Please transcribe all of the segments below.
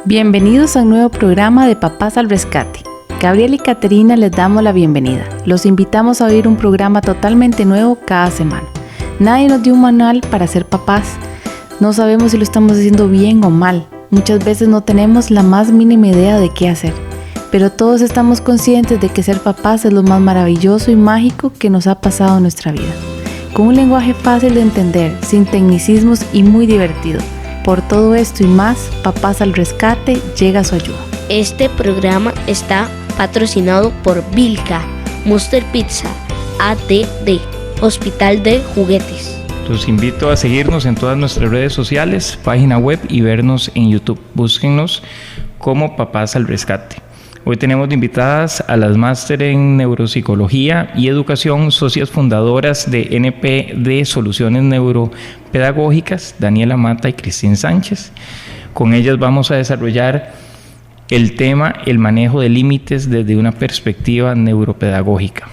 Bienvenidos a un nuevo programa de Papás al Rescate. Gabriel y Caterina les damos la bienvenida. Los invitamos a oír un programa totalmente nuevo cada semana. Nadie nos dio un manual para ser papás. No sabemos si lo estamos haciendo bien o mal. Muchas veces no tenemos la más mínima idea de qué hacer. Pero todos estamos conscientes de que ser papás es lo más maravilloso y mágico que nos ha pasado en nuestra vida. Con un lenguaje fácil de entender, sin tecnicismos y muy divertido. Por todo esto y más, Papás al Rescate llega a su ayuda. Este programa está patrocinado por Vilca, Monster Pizza, ADD, Hospital de Juguetes. Los invito a seguirnos en todas nuestras redes sociales, página web y vernos en YouTube. Búsquennos como Papás al Rescate. Hoy tenemos de invitadas a las máster en Neuropsicología y Educación, socias fundadoras de NPD Soluciones Neuropedagógicas, Daniela Mata y Cristín Sánchez. Con ellas vamos a desarrollar el tema el manejo de límites desde una perspectiva neuropedagógica.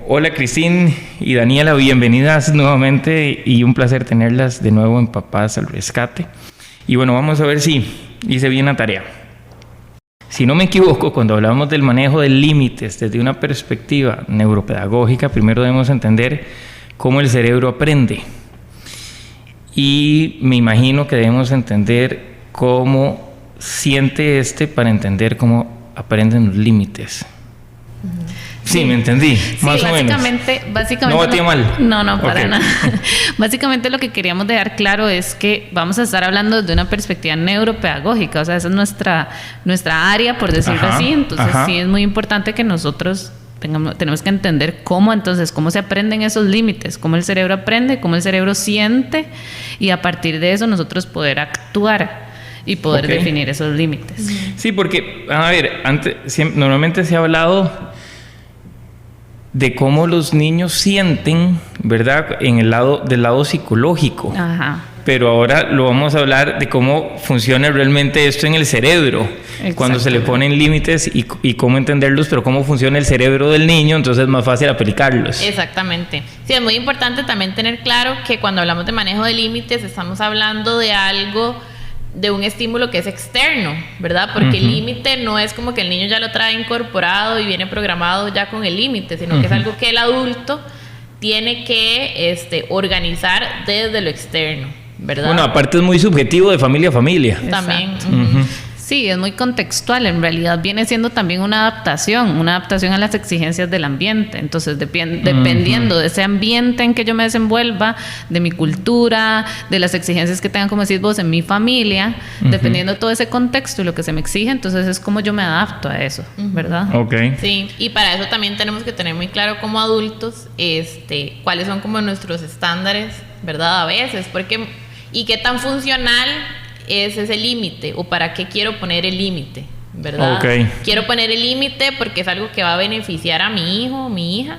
Hola Cristín y Daniela, bienvenidas nuevamente y un placer tenerlas de nuevo en Papás al Rescate. Y bueno, vamos a ver si hice bien la tarea. Si no me equivoco, cuando hablamos del manejo de límites desde una perspectiva neuropedagógica, primero debemos entender cómo el cerebro aprende. Y me imagino que debemos entender cómo siente para entender cómo aprenden los límites. Sí, me entendí, más o menos. Básicamente. ¿No batía mal? No, para nada. Básicamente lo que queríamos dejar claro es que vamos a estar hablando desde una perspectiva neuropedagógica, o sea, esa es nuestra área, por decirlo así. Entonces sí es muy importante que nosotros tenemos que entender cómo se aprenden esos límites, cómo el cerebro aprende, cómo el cerebro siente, y a partir de eso nosotros poder actuar y poder definir esos límites. Sí, porque, a ver, normalmente se ha hablado de cómo los niños sienten, ¿verdad? Del lado psicológico. Ajá. Pero ahora lo vamos a hablar de cómo funciona realmente esto en el cerebro, cuando se le ponen límites y cómo entenderlos, pero cómo funciona el cerebro del niño, entonces es más fácil aplicarlos. Exactamente. Sí, es muy importante también tener claro que cuando hablamos de manejo de límites estamos hablando de algo, de un estímulo que es externo, ¿verdad? Porque el límite no es como que el niño ya lo trae incorporado y viene programado ya con el límite, sino que es algo que el adulto tiene que organizar desde lo externo, ¿verdad? Bueno, aparte es muy subjetivo de familia a familia. También. Sí, es muy contextual, en realidad viene siendo también una adaptación a las exigencias del ambiente. Entonces, dependiendo de ese ambiente en que yo me desenvuelva, de mi cultura, de las exigencias que tengan, como decís vos, en mi familia, dependiendo de todo ese contexto y lo que se me exige, entonces es como yo me adapto a eso, ¿verdad? Okay. Sí, y para eso también tenemos que tener muy claro como adultos cuáles son como nuestros estándares, ¿verdad? A veces, y qué tan funcional es ese límite, o para qué quiero poner el límite, ¿verdad? Quiero poner el límite porque es algo que va a beneficiar a mi hijo o mi hija,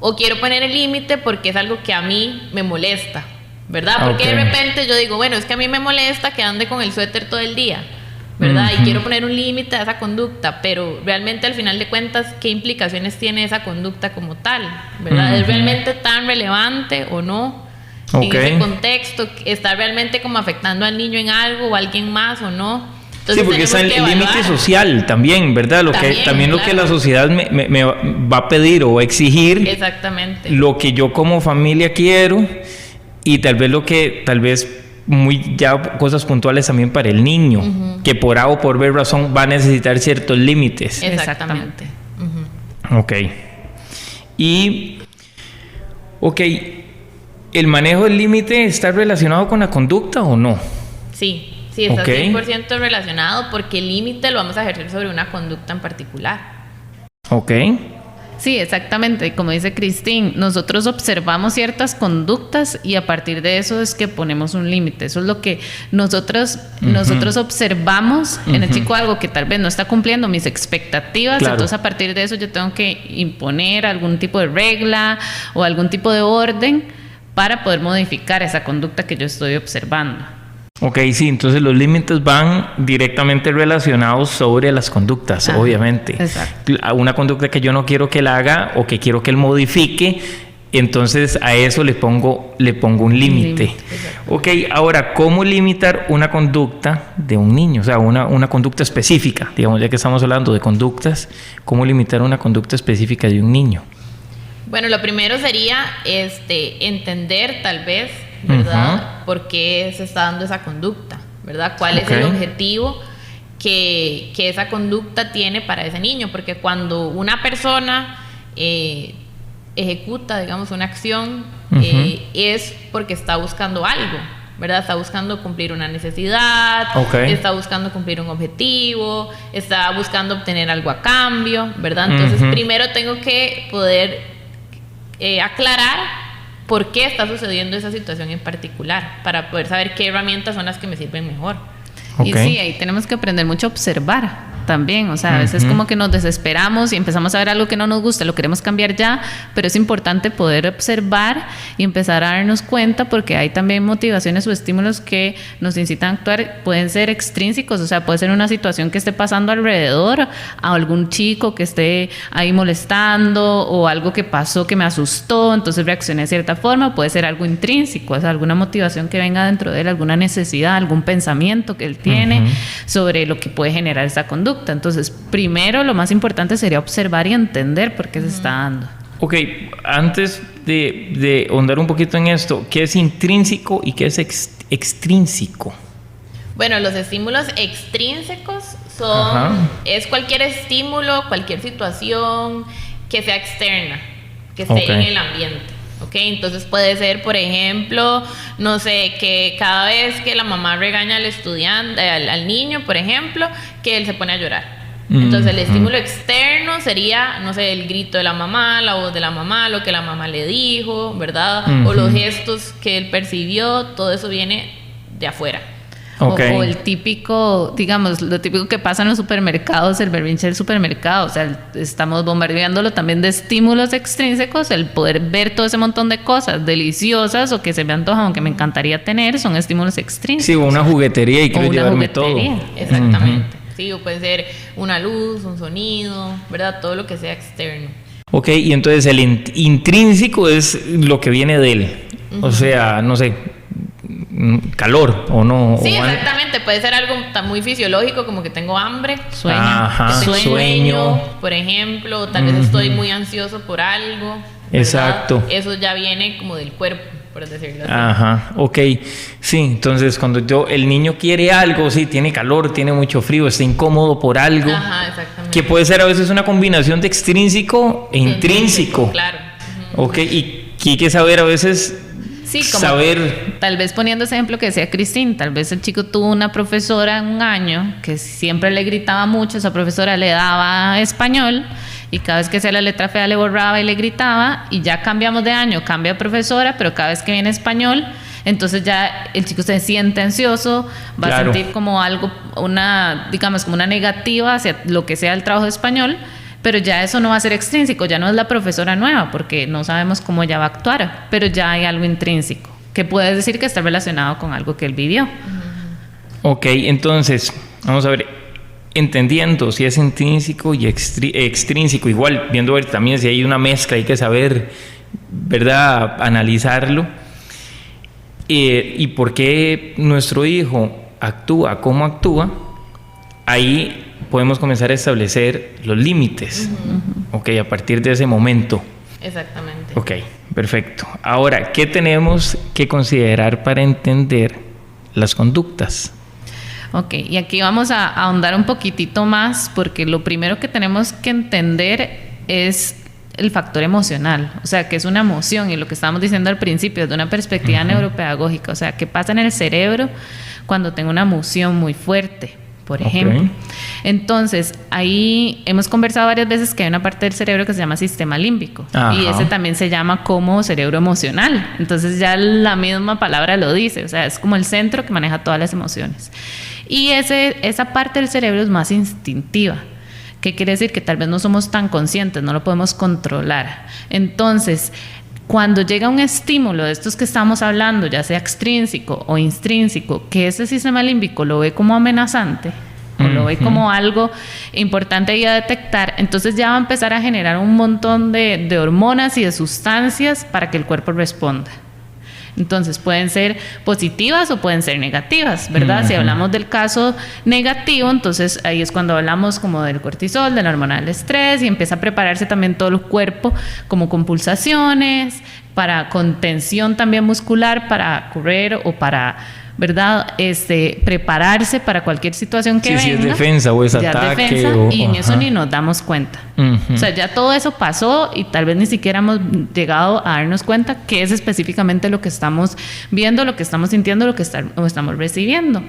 o quiero poner el límite porque es algo que a mí me molesta, ¿verdad? Porque de repente yo digo, bueno, es que a mí me molesta que ande con el suéter todo el día, ¿verdad? Y quiero poner un límite a esa conducta, pero realmente al final de cuentas, ¿qué implicaciones tiene esa conducta como tal? ¿Verdad? ¿Es realmente tan relevante o no? En ese contexto, ¿está realmente como afectando al niño en algo o a alguien más o no? Entonces, sí, porque está el límite social también, ¿verdad? Lo que la sociedad me va a pedir o exigir. Exactamente. Lo que yo como familia quiero, y tal vez ya cosas puntuales también para el niño, que por A o por B razón va a necesitar ciertos límites. Exactamente. ¿El manejo del límite está relacionado con la conducta o no? Sí, está 100% relacionado, porque el límite lo vamos a ejercer sobre una conducta en particular. Sí, exactamente. Como dice Cristín, nosotros observamos ciertas conductas y a partir de eso es que ponemos un límite. Eso es lo que nosotros observamos en el chico, algo que tal vez no está cumpliendo mis expectativas. Claro. Entonces a partir de eso yo tengo que imponer algún tipo de regla o algún tipo de orden para poder modificar esa conducta que yo estoy observando. Sí, entonces los límites van directamente relacionados sobre las conductas, obviamente. Exacto. Una conducta que yo no quiero que él haga o que quiero que él modifique, Entonces a eso le pongo un límite. Ok, ahora, ¿cómo limitar una conducta de un niño? O sea, una conducta específica, digamos, ya que estamos hablando de conductas, ¿cómo limitar una conducta específica de un niño? Bueno, lo primero sería entender tal vez, ¿verdad? ¿Por qué se está dando esa conducta? ¿Verdad? ¿Cuál es el objetivo que esa conducta tiene para ese niño? Porque cuando una persona ejecuta, digamos, una acción, es porque está buscando algo, ¿verdad? Está buscando cumplir una necesidad, está buscando cumplir un objetivo, está buscando obtener algo a cambio, ¿verdad? Entonces, primero tengo que poder aclarar por qué está sucediendo esa situación en particular, para poder saber qué herramientas son las que me sirven mejor. Y sí, ahí tenemos que aprender mucho a observar también, o sea, a veces como que nos desesperamos y empezamos a ver algo que no nos gusta, lo queremos cambiar ya, pero es importante poder observar y empezar a darnos cuenta, porque hay también motivaciones o estímulos que nos incitan a actuar, pueden ser extrínsecos, o sea, puede ser una situación que esté pasando alrededor, a algún chico que esté ahí molestando, o algo que pasó que me asustó, entonces reaccioné de cierta forma, puede ser algo intrínseco, o sea, alguna motivación que venga dentro de él, alguna necesidad, algún pensamiento que él tiene sobre lo que puede generar esa conducta. Entonces, primero lo más importante sería observar y entender por qué se está dando. Ok, antes de ahondar un poquito en esto, ¿qué es intrínseco y qué es extrínseco? Bueno, los estímulos extrínsecos es cualquier estímulo, cualquier situación que sea externa, que esté en el ambiente. Okay, entonces puede ser, por ejemplo, no sé, que cada vez que la mamá regaña al estudiante, al niño, por ejemplo, que él se pone a llorar. Entonces el estímulo externo sería, no sé, el grito de la mamá, la voz de la mamá, lo que la mamá le dijo, ¿verdad? O los gestos que él percibió, todo eso viene de afuera. O el típico, digamos, lo típico que pasa en los supermercados, el berrinche del supermercado, o sea, estamos bombardeándolo también de estímulos extrínsecos, el poder ver todo ese montón de cosas deliciosas o que se me antojan o que me encantaría tener, son estímulos extrínsecos. Sí, una juguetería y quiero llevarme todo. Exactamente. Sí, o puede ser una luz, un sonido, ¿verdad? Todo lo que sea externo. Ok, y entonces el intrínseco es lo que viene de él. O sea, no sé, calor o no. Sí, exactamente. Puede ser algo muy fisiológico, como que tengo hambre, sueño, por ejemplo, tal vez estoy muy ansioso por algo, ¿verdad? Exacto. Eso ya viene como del cuerpo, por decirlo así. Ajá, ok. Sí, entonces cuando el niño quiere algo, sí, tiene calor, tiene mucho frío, está incómodo por algo. Ajá, exactamente. Que puede ser a veces una combinación de extrínseco e intrínseco. Claro. Ok, y hay que saber a veces... Sí, como tal vez poniendo ese ejemplo que decía Cristín, tal vez el chico tuvo una profesora en un año que siempre le gritaba mucho, esa profesora le daba español y cada vez que hacía la letra fea le borraba y le gritaba, y ya cambiamos de año, cambia de profesora, pero cada vez que viene español, entonces ya el chico se siente ansioso, va a sentir como algo, digamos como una negativa hacia lo que sea el trabajo de español. Pero ya eso no va a ser extrínseco, ya no es la profesora nueva, porque no sabemos cómo ella va a actuar, pero ya hay algo intrínseco, que puedes decir que está relacionado con algo que él vivió. Ok, entonces, vamos a ver, entendiendo si es intrínseco y extrínseco, igual viendo ver también si hay una mezcla, hay que saber, ¿verdad?, analizarlo, y por qué nuestro hijo actúa como actúa, ahí podemos comenzar a establecer los límites, ok, a partir de ese momento. Exactamente. Ok, perfecto. Ahora, ¿qué tenemos que considerar para entender las conductas? Ok, y aquí vamos a ahondar un poquitito más, porque lo primero que tenemos que entender es el factor emocional, o sea, que es una emoción, y lo que estábamos diciendo al principio, desde una perspectiva neuropedagógica, o sea, ¿qué pasa en el cerebro cuando tengo una emoción muy fuerte? Por ejemplo. Entonces, ahí hemos conversado varias veces que hay una parte del cerebro que se llama sistema límbico. Y ese también se llama como cerebro emocional. Entonces ya la misma palabra lo dice, o sea, es como el centro que maneja todas las emociones. Y esa parte del cerebro es más instintiva. ¿Qué quiere decir? Que tal vez no somos tan conscientes, no lo podemos controlar. Entonces, cuando llega un estímulo de estos que estamos hablando, ya sea extrínseco o intrínseco, que ese sistema límbico lo ve como amenazante, o lo ve como algo importante ahí a detectar, entonces ya va a empezar a generar un montón de hormonas y de sustancias para que el cuerpo responda. Entonces pueden ser positivas o pueden ser negativas, ¿verdad? Si hablamos del caso negativo, entonces ahí es cuando hablamos como del cortisol, de la hormona del estrés, y empieza a prepararse también todo el cuerpo como con pulsaciones, para contención también muscular, para correr o para, ¿verdad? Prepararse para cualquier situación que venga. Si es defensa o es ataque. Defensa, y en eso ni nos damos cuenta. O sea, ya todo eso pasó y tal vez ni siquiera hemos llegado a darnos cuenta qué es específicamente lo que estamos viendo, lo que estamos sintiendo, lo que estamos recibiendo.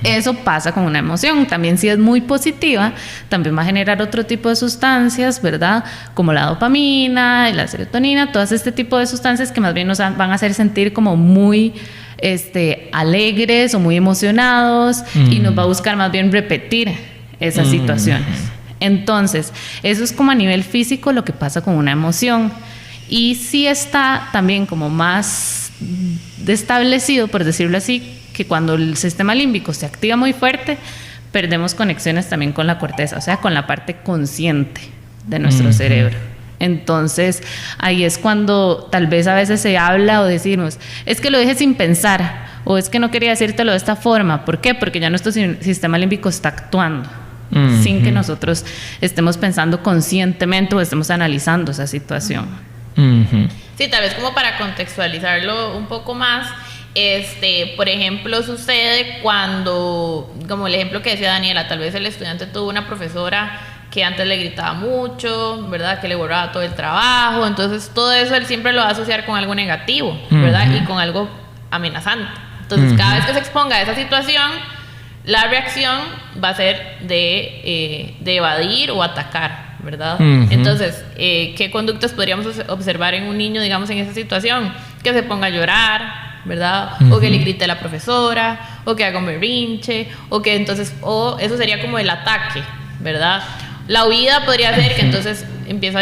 Eso pasa con una emoción. También si es muy positiva, también va a generar otro tipo de sustancias, ¿verdad? Como la dopamina, la serotonina, todas este tipo de sustancias que más bien nos van a hacer sentir como muy alegres o muy emocionados, y nos va a buscar más bien repetir esas situaciones. Entonces, eso es como a nivel físico lo que pasa con una emoción. Y sí está también como más establecido, por decirlo así, que cuando el sistema límbico se activa muy fuerte, perdemos conexiones también con la corteza, o sea, con la parte consciente de nuestro cerebro. Entonces, ahí es cuando tal vez a veces se habla o decimos, es que lo dije sin pensar, o es que no quería decírtelo de esta forma. ¿Por qué? Porque ya nuestro sistema límbico está actuando sin que nosotros estemos pensando conscientemente o estemos analizando esa situación. Sí, tal vez como para contextualizarlo un poco más, por ejemplo, sucede cuando, como el ejemplo que decía Daniela, tal vez el estudiante tuvo una profesora que antes le gritaba mucho, ¿verdad? Que le borraba todo el trabajo, entonces todo eso él siempre lo va a asociar con algo negativo, ¿verdad? Y con algo amenazante. Entonces, cada vez que se exponga a esa situación, la reacción va a ser de evadir o atacar, ¿verdad? Entonces, ¿qué conductas podríamos observar en un niño, digamos, en esa situación? Que se ponga a llorar, ¿verdad? O que le grite a la profesora, o que haga un berrinche, o que entonces, o eso sería como el ataque, ¿verdad? La huida podría ser que entonces empiezo a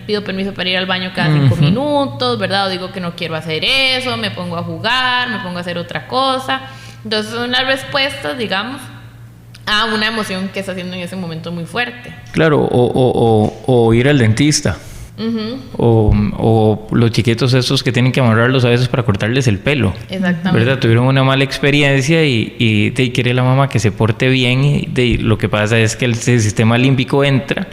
pido permiso para ir al baño cada 5 minutos, ¿verdad? O digo que no quiero hacer eso, me pongo a jugar, me pongo a hacer otra cosa. Entonces son las respuestas, digamos, a una emoción que está haciendo en ese momento muy fuerte. Claro, o ir al dentista. O los chiquitos estos que tienen que amarrarlos a veces para cortarles el pelo. Exactamente. ¿Verdad? Tuvieron una mala experiencia y quiere la mamá que se porte bien, y lo que pasa es que el sistema límbico entra,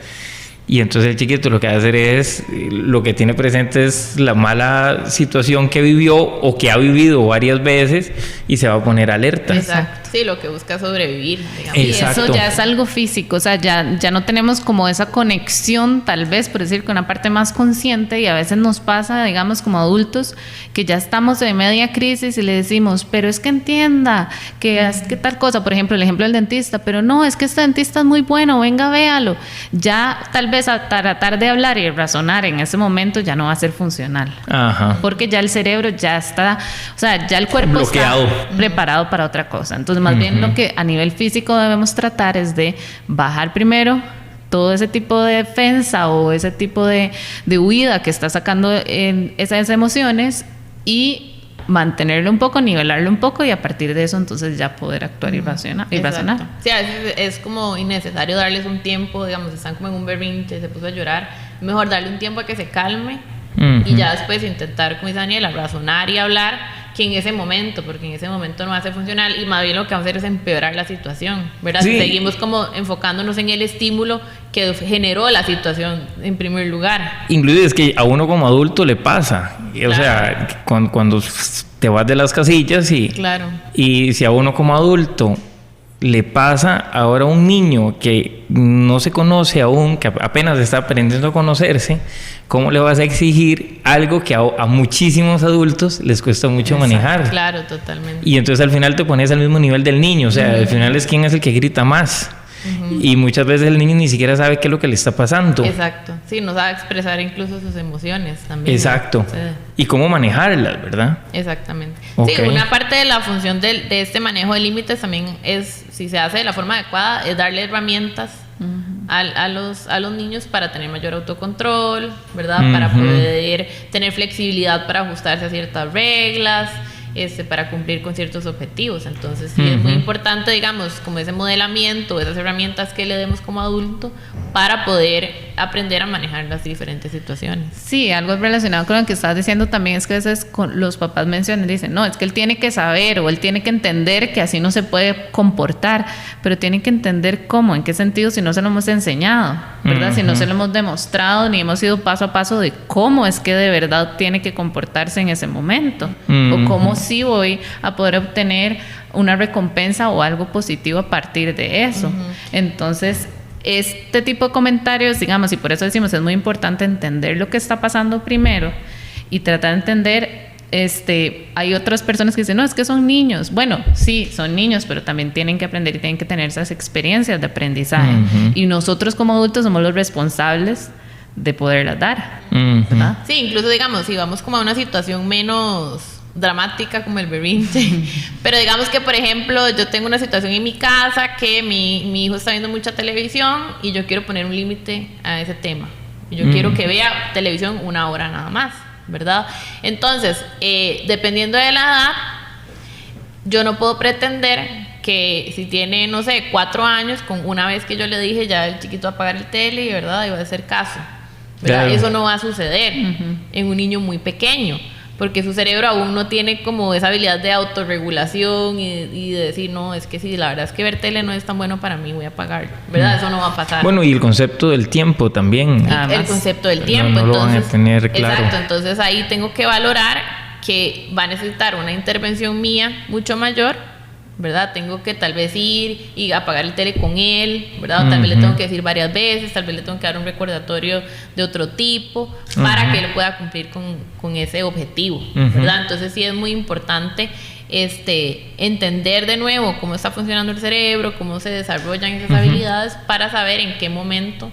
y entonces el chiquito lo que va a hacer es, lo que tiene presente es la mala situación que vivió o que ha vivido varias veces, y se va a poner alerta. Exacto. Sí, lo que busca es sobrevivir, digamos. Y eso ya es algo físico, o sea, ya no tenemos como esa conexión, tal vez, por decir, con una parte más consciente, y a veces nos pasa, digamos, como adultos, que ya estamos en media crisis y le decimos, pero es que entienda, que es que tal cosa, por ejemplo, el ejemplo del dentista, pero no, es que este dentista es muy bueno, venga, véalo. Ya tal vez a tratar de hablar y razonar en ese momento ya no va a ser funcional. Porque ya el cerebro ya está, o sea, ya el cuerpo bloqueado, está preparado para otra cosa. Entonces, más bien lo que a nivel físico debemos tratar es de bajar primero todo ese tipo de defensa o ese tipo de huida que está sacando en esas emociones, y mantenerlo un poco, nivelarlo un poco, y a partir de eso entonces ya poder actuar y razonar. Sí, a veces es como innecesario darles un tiempo, digamos, están como en un berrinche, se puso a llorar, mejor darle un tiempo a que se calme, y ya después intentar, como dice Daniela, razonar y hablar, que en ese momento, porque en ese momento no va a ser funcional, y más bien lo que va a hacer es empeorar la situación, ¿verdad? Sí. Seguimos como enfocándonos en el estímulo que generó la situación en primer lugar. Inclusive es que a uno como adulto le pasa, o sea, cuando te vas de las casillas y si a uno como adulto le pasa, ahora a un niño que no se conoce aún, que apenas está aprendiendo a conocerse, ¿cómo le vas a exigir algo que a muchísimos adultos les cuesta mucho manejar? Claro, totalmente. Y entonces al final te pones al mismo nivel del niño, o sea, al final es quién es el que grita más. Y muchas veces el niño ni siquiera sabe qué es lo que le está pasando. Exacto, sí, no sabe expresar incluso sus emociones también. Exacto. Sí. Y cómo manejarlas, ¿verdad? Exactamente. Okay. Sí, una parte de la función de este manejo de límites también es, si se hace de la forma adecuada, es darle herramientas a los niños para tener mayor autocontrol, ¿verdad? Para poder tener flexibilidad para ajustarse a ciertas reglas, para cumplir con ciertos objetivos. Entonces sí es muy importante, digamos, como ese modelamiento, esas herramientas que le demos como adulto para poder aprender a manejar las diferentes situaciones. Sí, algo relacionado con lo que estás diciendo también es que a veces los papás mencionan, dicen, no, es que él tiene que saber o él tiene que entender que así no se puede comportar, pero tiene que entender cómo, en qué sentido, si no se lo hemos enseñado, ¿verdad? Si no se lo hemos demostrado ni hemos ido paso a paso de cómo es que de verdad tiene que comportarse en ese momento, o cómo sí voy a poder obtener una recompensa o algo positivo a partir de eso. Entonces, este tipo de comentarios, digamos, y por eso decimos, es muy importante entender lo que está pasando primero y tratar de entender. Hay otras personas que dicen, no, es que son niños. Bueno, sí, son niños, pero también tienen que aprender y tienen que tener esas experiencias de aprendizaje. Y nosotros como adultos somos los responsables de poderlas dar, ¿verdad? Sí, incluso digamos, si vamos como a una situación menos dramática como el berrinche, pero digamos que por ejemplo yo tengo una situación en mi casa que mi hijo está viendo mucha televisión y yo quiero poner un límite a ese tema. Yo quiero que vea televisión 1 hora nada más, ¿verdad? Entonces, dependiendo de la edad, yo no puedo pretender que si tiene, no sé, 4 años, con una vez que yo le dije ya el chiquito va a apagar el tele, ¿verdad? Y va a hacer caso, ¿verdad? Claro. Eso no va a suceder en un niño muy pequeño, porque su cerebro aún no tiene como esa habilidad de autorregulación y de decir, no, es que si la verdad es que ver tele no es tan bueno para mí, voy a apagar, ¿verdad? Eso no va a pasar. Bueno, y el concepto del tiempo también. El concepto del tiempo. No lo van a tener claro. Exacto, entonces ahí tengo que valorar que va a necesitar una intervención mía mucho mayor, ¿verdad? Tengo que tal vez ir y apagar el tele con él, ¿verdad? O tal vez le tengo que decir varias veces, tal vez le tengo que dar un recordatorio de otro tipo para que él pueda cumplir con ese objetivo, ¿verdad? Entonces sí es muy importante entender de nuevo cómo está funcionando el cerebro, cómo se desarrollan esas habilidades para saber en qué momento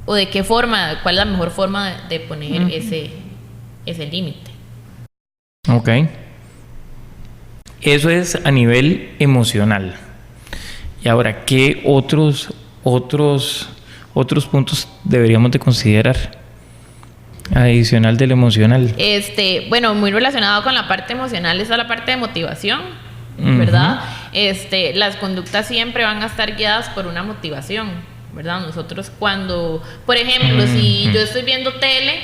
o de qué forma, cuál es la mejor forma de poner ese límite. Ok. Eso es a nivel emocional. Y ahora, ¿qué otros puntos deberíamos de considerar adicional del emocional? Bueno, muy relacionado con la parte emocional está la parte de motivación, ¿verdad? Las conductas siempre van a estar guiadas por una motivación, ¿verdad? Nosotros cuando, por ejemplo, si yo estoy viendo tele,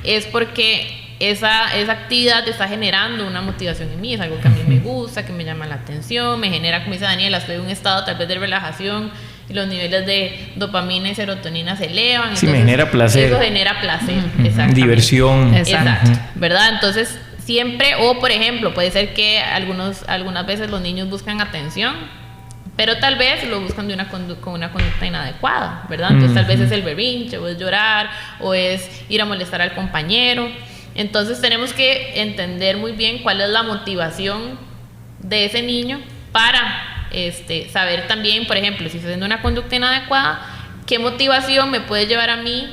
es porque esa actividad está generando una motivación en mí, es algo que a mí me gusta, que me llama la atención, me genera, como dice Daniela, estoy en un estado tal vez de relajación y los niveles de dopamina y serotonina se elevan. Sí, me genera placer. Eso genera placer, exactamente. Diversión. Exacto, ¿verdad? Entonces, siempre, o por ejemplo, puede ser que algunas veces los niños buscan atención, pero tal vez lo buscan con una conducta inadecuada, ¿verdad? Entonces, tal vez es el berrinche, o es llorar, o es ir a molestar al compañero. Entonces tenemos que entender muy bien cuál es la motivación de ese niño para saber también, por ejemplo, si está haciendo una conducta inadecuada, qué motivación me puede llevar a mí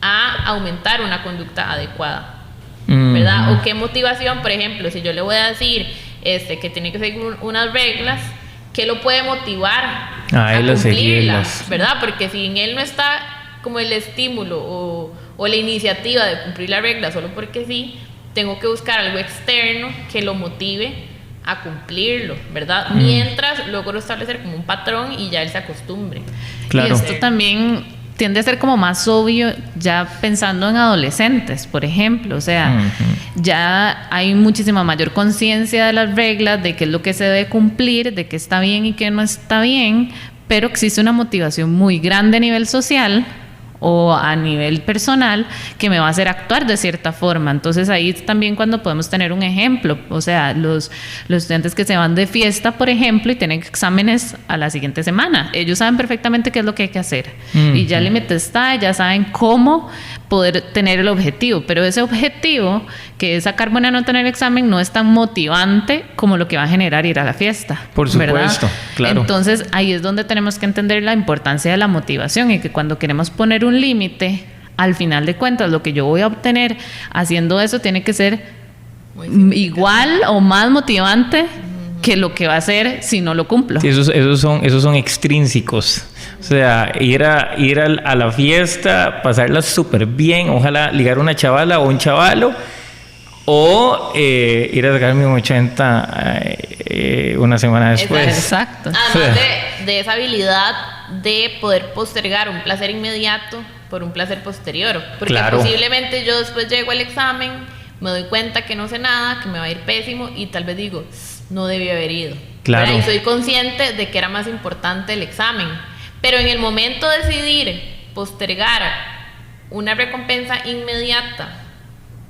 a aumentar una conducta adecuada, ¿verdad? O qué motivación, por ejemplo, si yo le voy a decir que tiene que seguir unas reglas, ¿qué lo puede motivar a cumplirlas, ¿verdad? Porque si en él no está como el estímulo o la iniciativa de cumplir la regla solo porque sí, tengo que buscar algo externo que lo motive a cumplirlo, ¿verdad? Mientras logro establecer como un patrón y ya él se acostumbre. Claro. Y esto también tiende a ser como más obvio ya pensando en adolescentes, por ejemplo, o sea, ya hay muchísima mayor conciencia de las reglas, de qué es lo que se debe cumplir, de qué está bien y qué no está bien, pero existe una motivación muy grande a nivel social o a nivel personal que me va a hacer actuar de cierta forma. Entonces ahí también cuando podemos tener un ejemplo, o sea, los estudiantes que se van de fiesta, por ejemplo, y tienen exámenes a la siguiente semana, ellos saben perfectamente qué es lo que hay que hacer y ya el límite está, ya saben cómo poder tener el objetivo, pero ese objetivo que es sacar buena nota en el examen no es tan motivante como lo que va a generar ir a la fiesta. Por supuesto, ¿verdad? claro. Entonces ahí es donde tenemos que entender la importancia de la motivación y que cuando queremos poner un límite, al final de cuentas lo que yo voy a obtener haciendo eso tiene que ser igual o más motivante que lo que va a ser si no lo cumplo. Sí, esos son extrínsecos. O sea, ir a la fiesta, pasarla súper bien, ojalá ligar una chavala o un chavalo, o ir a sacarme un 80 una semana después. Exacto. Además de esa habilidad de poder postergar un placer inmediato por un placer posterior. Porque claro, posiblemente yo después llego al examen, me doy cuenta que no sé nada, que me va a ir pésimo y tal vez digo, no debí haber ido. Claro. Y soy consciente de que era más importante el examen. Pero en el momento de decidir postergar una recompensa inmediata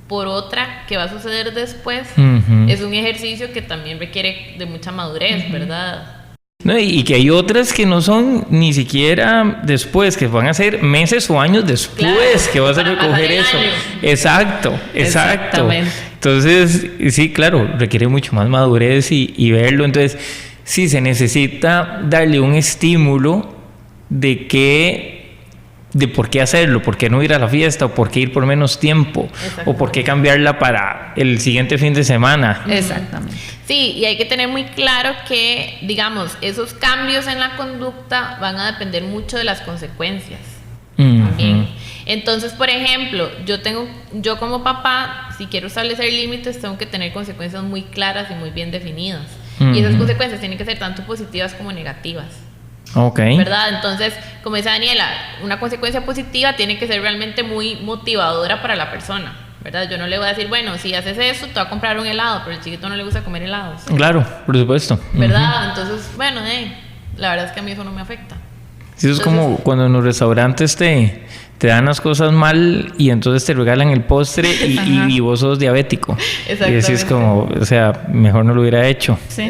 por otra que va a suceder después, es un ejercicio que también requiere de mucha madurez, ¿verdad? No, y que hay otras que no son ni siquiera después, que van a ser meses o años después, claro, que vas a recoger eso. Exacto. Entonces, sí, claro, requiere mucho más madurez y verlo. Entonces, sí, se necesita darle un estímulo de por qué hacerlo, por qué no ir a la fiesta, o por qué ir por menos tiempo, o por qué cambiarla para el siguiente fin de semana. Exactamente. Sí, y hay que tener muy claro que, digamos, esos cambios en la conducta van a depender mucho de las consecuencias. También. Entonces, por ejemplo, yo como papá, si quiero establecer límites, tengo que tener consecuencias muy claras y muy bien definidas. Y esas consecuencias tienen que ser tanto positivas como negativas. Okay. ¿Verdad? Entonces, como dice Daniela, una consecuencia positiva tiene que ser realmente muy motivadora para la persona, ¿verdad? Yo no le voy a decir, bueno, si haces eso, te voy a comprar un helado, pero al chiquito no le gusta comer helados. Claro, por supuesto. ¿Verdad? Entonces, bueno, la verdad es que a mí eso no me afecta. Sí, eso es como cuando en los restaurantes te dan las cosas mal y entonces te regalan el postre y vos sos diabético. Y así es como, o sea, mejor no lo hubiera hecho. Sí,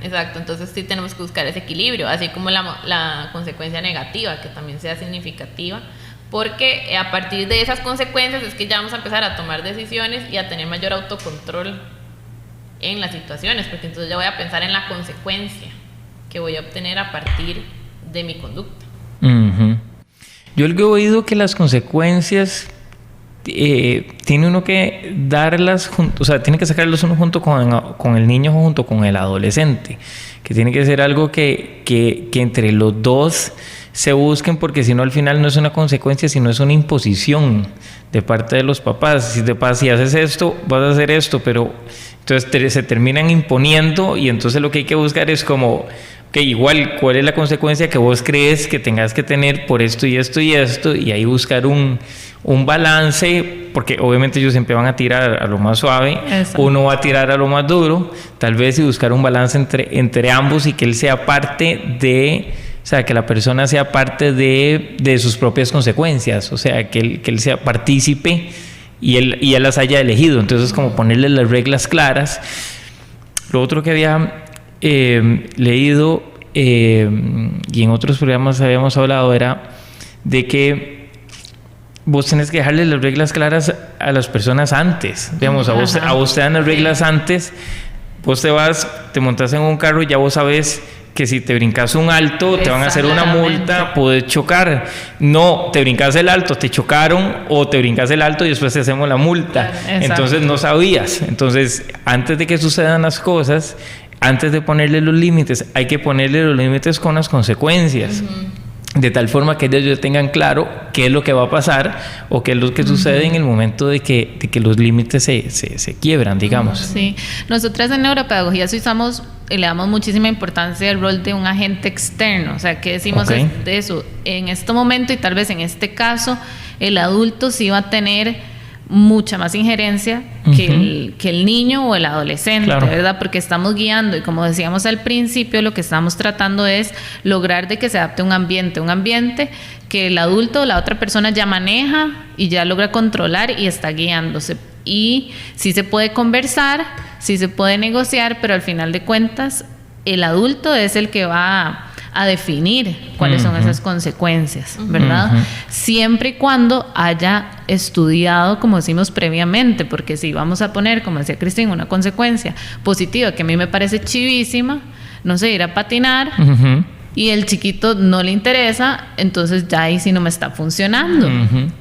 exacto. Entonces sí tenemos que buscar ese equilibrio, así como la consecuencia negativa, que también sea significativa, porque a partir de esas consecuencias es que ya vamos a empezar a tomar decisiones y a tener mayor autocontrol en las situaciones, porque entonces ya voy a pensar en la consecuencia que voy a obtener a partir de mi conducta. Yo he oído que las consecuencias tiene uno que darlas, o sea, tiene que sacarlas uno junto con el niño o junto con el adolescente, que tiene que ser algo que entre los dos se busquen, porque si no al final no es una consecuencia, sino es una imposición de parte de los papás. Si haces esto, vas a hacer esto, pero entonces se terminan imponiendo, y entonces lo que hay que buscar es como, que igual, ¿cuál es la consecuencia que vos crees que tengas que tener por esto y esto y esto? Y ahí buscar un balance, porque obviamente ellos siempre van a tirar a lo más suave. Exacto. Uno va a tirar a lo más duro, tal vez, y buscar un balance entre ambos, y que él sea parte de, o sea, que la persona sea parte de sus propias consecuencias, o sea, que él sea partícipe y él las haya elegido. Entonces, como ponerle las reglas claras. Lo otro que había leído y en otros programas habíamos hablado era de que vos tenés que dejarle las reglas claras a las personas antes. Digamos, a vos te dan las reglas antes. Vos te montas en un carro y ya vos sabés que si te brincas un alto te van a hacer una multa, puedes chocar. No, te brincas el alto, te chocaron, o te brincas el alto y después te hacemos la multa. Entonces no sabías. Entonces, antes de que sucedan las cosas, antes de ponerle los límites, hay que ponerle los límites con las consecuencias. De tal forma que ellos ya tengan claro qué es lo que va a pasar, o qué es lo que sucede en el momento de que los límites se quiebran, digamos. Sí, nosotras en neuropedagogía suizamos le damos muchísima importancia al rol de un agente externo. O sea, ¿qué decimos de eso? En este momento, y tal vez en este caso, el adulto sí va a tener mucha más injerencia que el niño o el adolescente, claro, ¿verdad? Porque estamos guiando, y como decíamos al principio, lo que estamos tratando es lograr de que se adapte un ambiente que el adulto o la otra persona ya maneja y ya logra controlar y está guiándose. Y sí se puede conversar, sí se puede negociar, pero al final de cuentas el adulto es el que va a definir cuáles son esas consecuencias, ¿verdad? Siempre y cuando haya estudiado, como decimos previamente, porque si vamos a poner, como decía Cristina, una consecuencia positiva que a mí me parece chivísima, no sé, ir a patinar, y el chiquito no le interesa, entonces ya ahí sí no me está funcionando.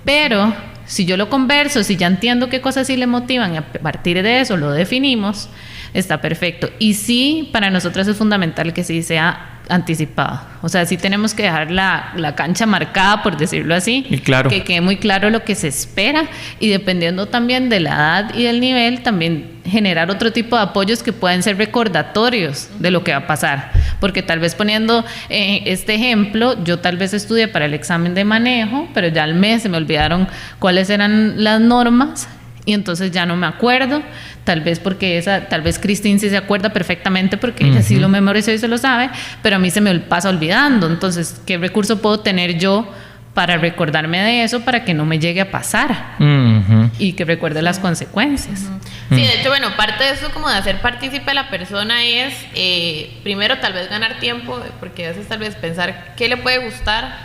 Pero si yo lo converso, si ya entiendo qué cosas sí le motivan, y a partir de eso lo definimos, está perfecto. Y sí, para nosotros es fundamental que sí sea anticipada. O sea, sí tenemos que dejar la cancha marcada, por decirlo así, Y claro. que quede muy claro lo que se espera, y dependiendo también de la edad y del nivel, también generar otro tipo de apoyos que pueden ser recordatorios de lo que va a pasar. Porque tal vez poniendo este ejemplo, yo tal vez estudié para el examen de manejo, pero ya al mes se me olvidaron cuáles eran las normas, y entonces ya no me acuerdo, tal vez porque tal vez Cristín sí se acuerda perfectamente porque ella sí lo memorizó y se lo sabe, pero a mí se me pasa olvidando. Entonces, ¿qué recurso puedo tener yo para recordarme de eso, para que no me llegue a pasar y que recuerde las consecuencias? Sí, de hecho, bueno, parte de eso como de hacer partícipe a la persona es, primero tal vez ganar tiempo, porque a veces tal vez pensar qué le puede gustar,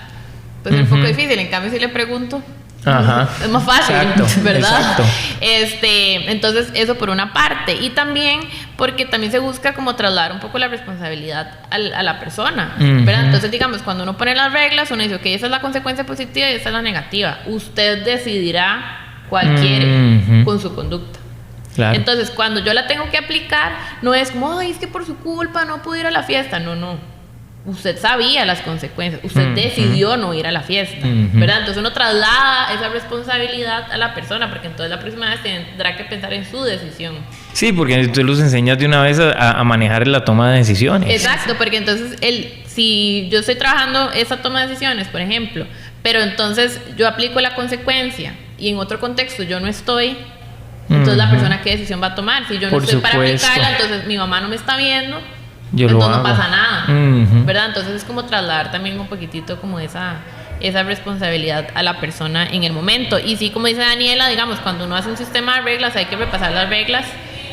pues es un poco difícil. En cambio, si le pregunto, es más fácil, Exacto, ¿verdad? exacto. Entonces eso por una parte, y también porque también se busca como trasladar un poco la responsabilidad a la persona, ¿verdad? Entonces, digamos, cuando uno pone las reglas, uno dice, ok, esa es la consecuencia positiva y esa es la negativa. Usted decidirá cuál quiere con su conducta. Claro. Entonces, cuando yo la tengo que aplicar, no es como, ay, es que por su culpa no pude ir a la fiesta. No. Usted sabía las consecuencias, usted decidió no ir a la fiesta, ¿verdad? Entonces uno traslada esa responsabilidad a la persona, porque entonces la próxima vez tendrá que pensar en su decisión. Sí, porque tú los enseñas de una vez a manejar la toma de decisiones. Exacto, porque entonces si yo estoy trabajando esa toma de decisiones, por ejemplo, pero entonces yo aplico la consecuencia y en otro contexto yo no estoy, entonces la persona, ¿qué decisión va a tomar? Si yo no Por estoy para supuesto. aplicarla, entonces mi mamá no me está viendo, Yo entonces lo no hago. pasa nada, ¿verdad? Entonces es como trasladar también un poquitito como esa responsabilidad a la persona en el momento. Y sí, como dice Daniela, digamos, cuando uno hace un sistema de reglas, hay que repasar las reglas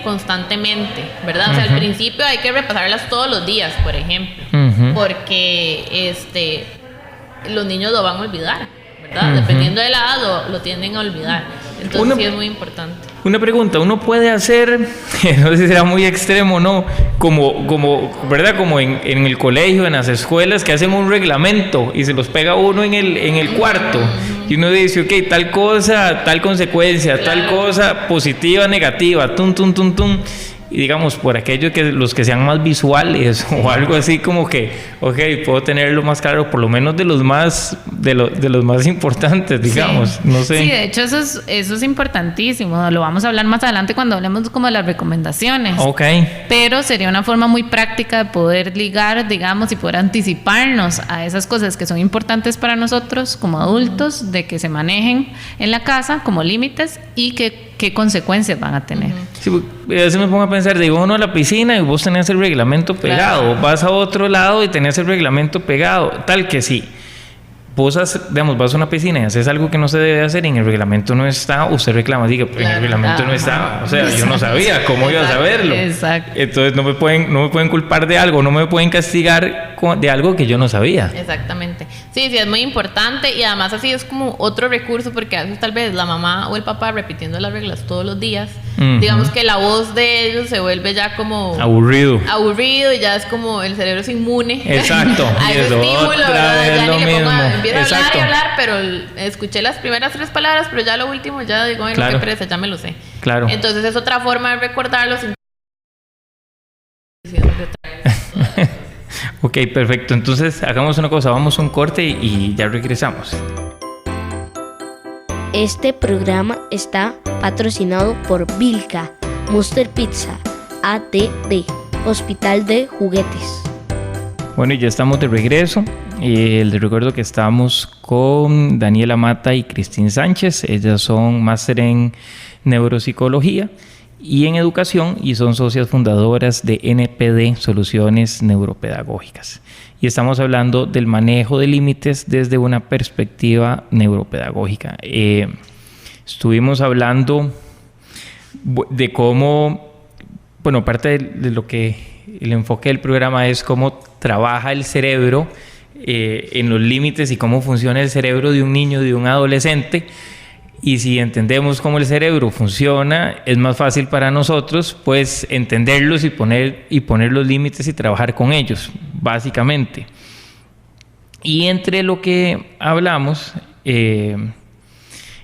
constantemente, ¿verdad? O sea, al principio hay que repasarlas todos los días, por ejemplo, porque los niños lo van a olvidar, ¿verdad? Dependiendo de la edad lo tienden a olvidar. Entonces sí es muy importante. Una pregunta, uno puede hacer, no sé si será muy extremo o no, como ¿verdad? Como en el colegio, en las escuelas, que hacen un reglamento y se los pega uno en el cuarto. Y uno dice, ok, tal cosa, tal consecuencia, tal cosa positiva, negativa, tum. Y digamos, por aquello que los que sean más visuales o algo así, como que, ok, puedo tenerlo más claro, por lo menos de los más importantes, digamos. Sí. No sé. Sí, de hecho eso es importantísimo. Lo vamos a hablar más adelante cuando hablemos como de las recomendaciones. Ok. Pero sería una forma muy práctica de poder ligar, digamos, y poder anticiparnos a esas cosas que son importantes para nosotros como adultos, de que se manejen en la casa como límites y qué consecuencias van a tener. Sí, a veces me pongo a pensar, digo, uno a la piscina y vos tenés el reglamento pegado, vas a otro lado y tenés el reglamento pegado, tal que sí. Vos, vas a una piscina y haces algo que no se debe hacer y en el reglamento no está, usted reclama, diga, en el reglamento no está. O sea, yo no sabía, ¿cómo iba a saberlo? Exacto. Entonces no me pueden culpar de algo, no me pueden castigar de algo que yo no sabía. Exactamente. Sí, es muy importante, y además así es como otro recurso, porque a veces tal vez la mamá o el papá repitiendo las reglas todos los días, digamos que la voz de ellos se vuelve ya como aburrido y ya es como el cerebro es inmune. Exacto. A ese Eso, estímulo, otra ¿verdad? vez Ya lo ni le pongo, mismo. empiezo a hablar Exacto. y hablar, pero escuché las primeras 3 palabras, pero ya lo último ya digo, bueno, Claro. qué pereza, ya me lo sé. Claro. Entonces es otra forma de recordarlo sin... Ok, perfecto. Entonces hagamos una cosa, vamos a un corte y ya regresamos. Este programa está patrocinado por Vilca, Monster Pizza, ATD, Hospital de Juguetes. Bueno, y ya estamos de regreso. Les recuerdo que estamos con Daniela Mata y Cristín Sánchez. Ellas son máster en neuropsicología y en educación y son socias fundadoras de NPD, Soluciones Neuropedagógicas. Y estamos hablando del manejo de límites desde una perspectiva neuropedagógica. Estuvimos hablando de cómo, bueno, parte de lo que el enfoque del programa es cómo trabaja el cerebro en los límites y cómo funciona el cerebro de un niño, de un adolescente. Y si entendemos cómo el cerebro funciona, es más fácil para nosotros pues entenderlos y poner los límites y trabajar con ellos, básicamente. Y entre lo que hablamos,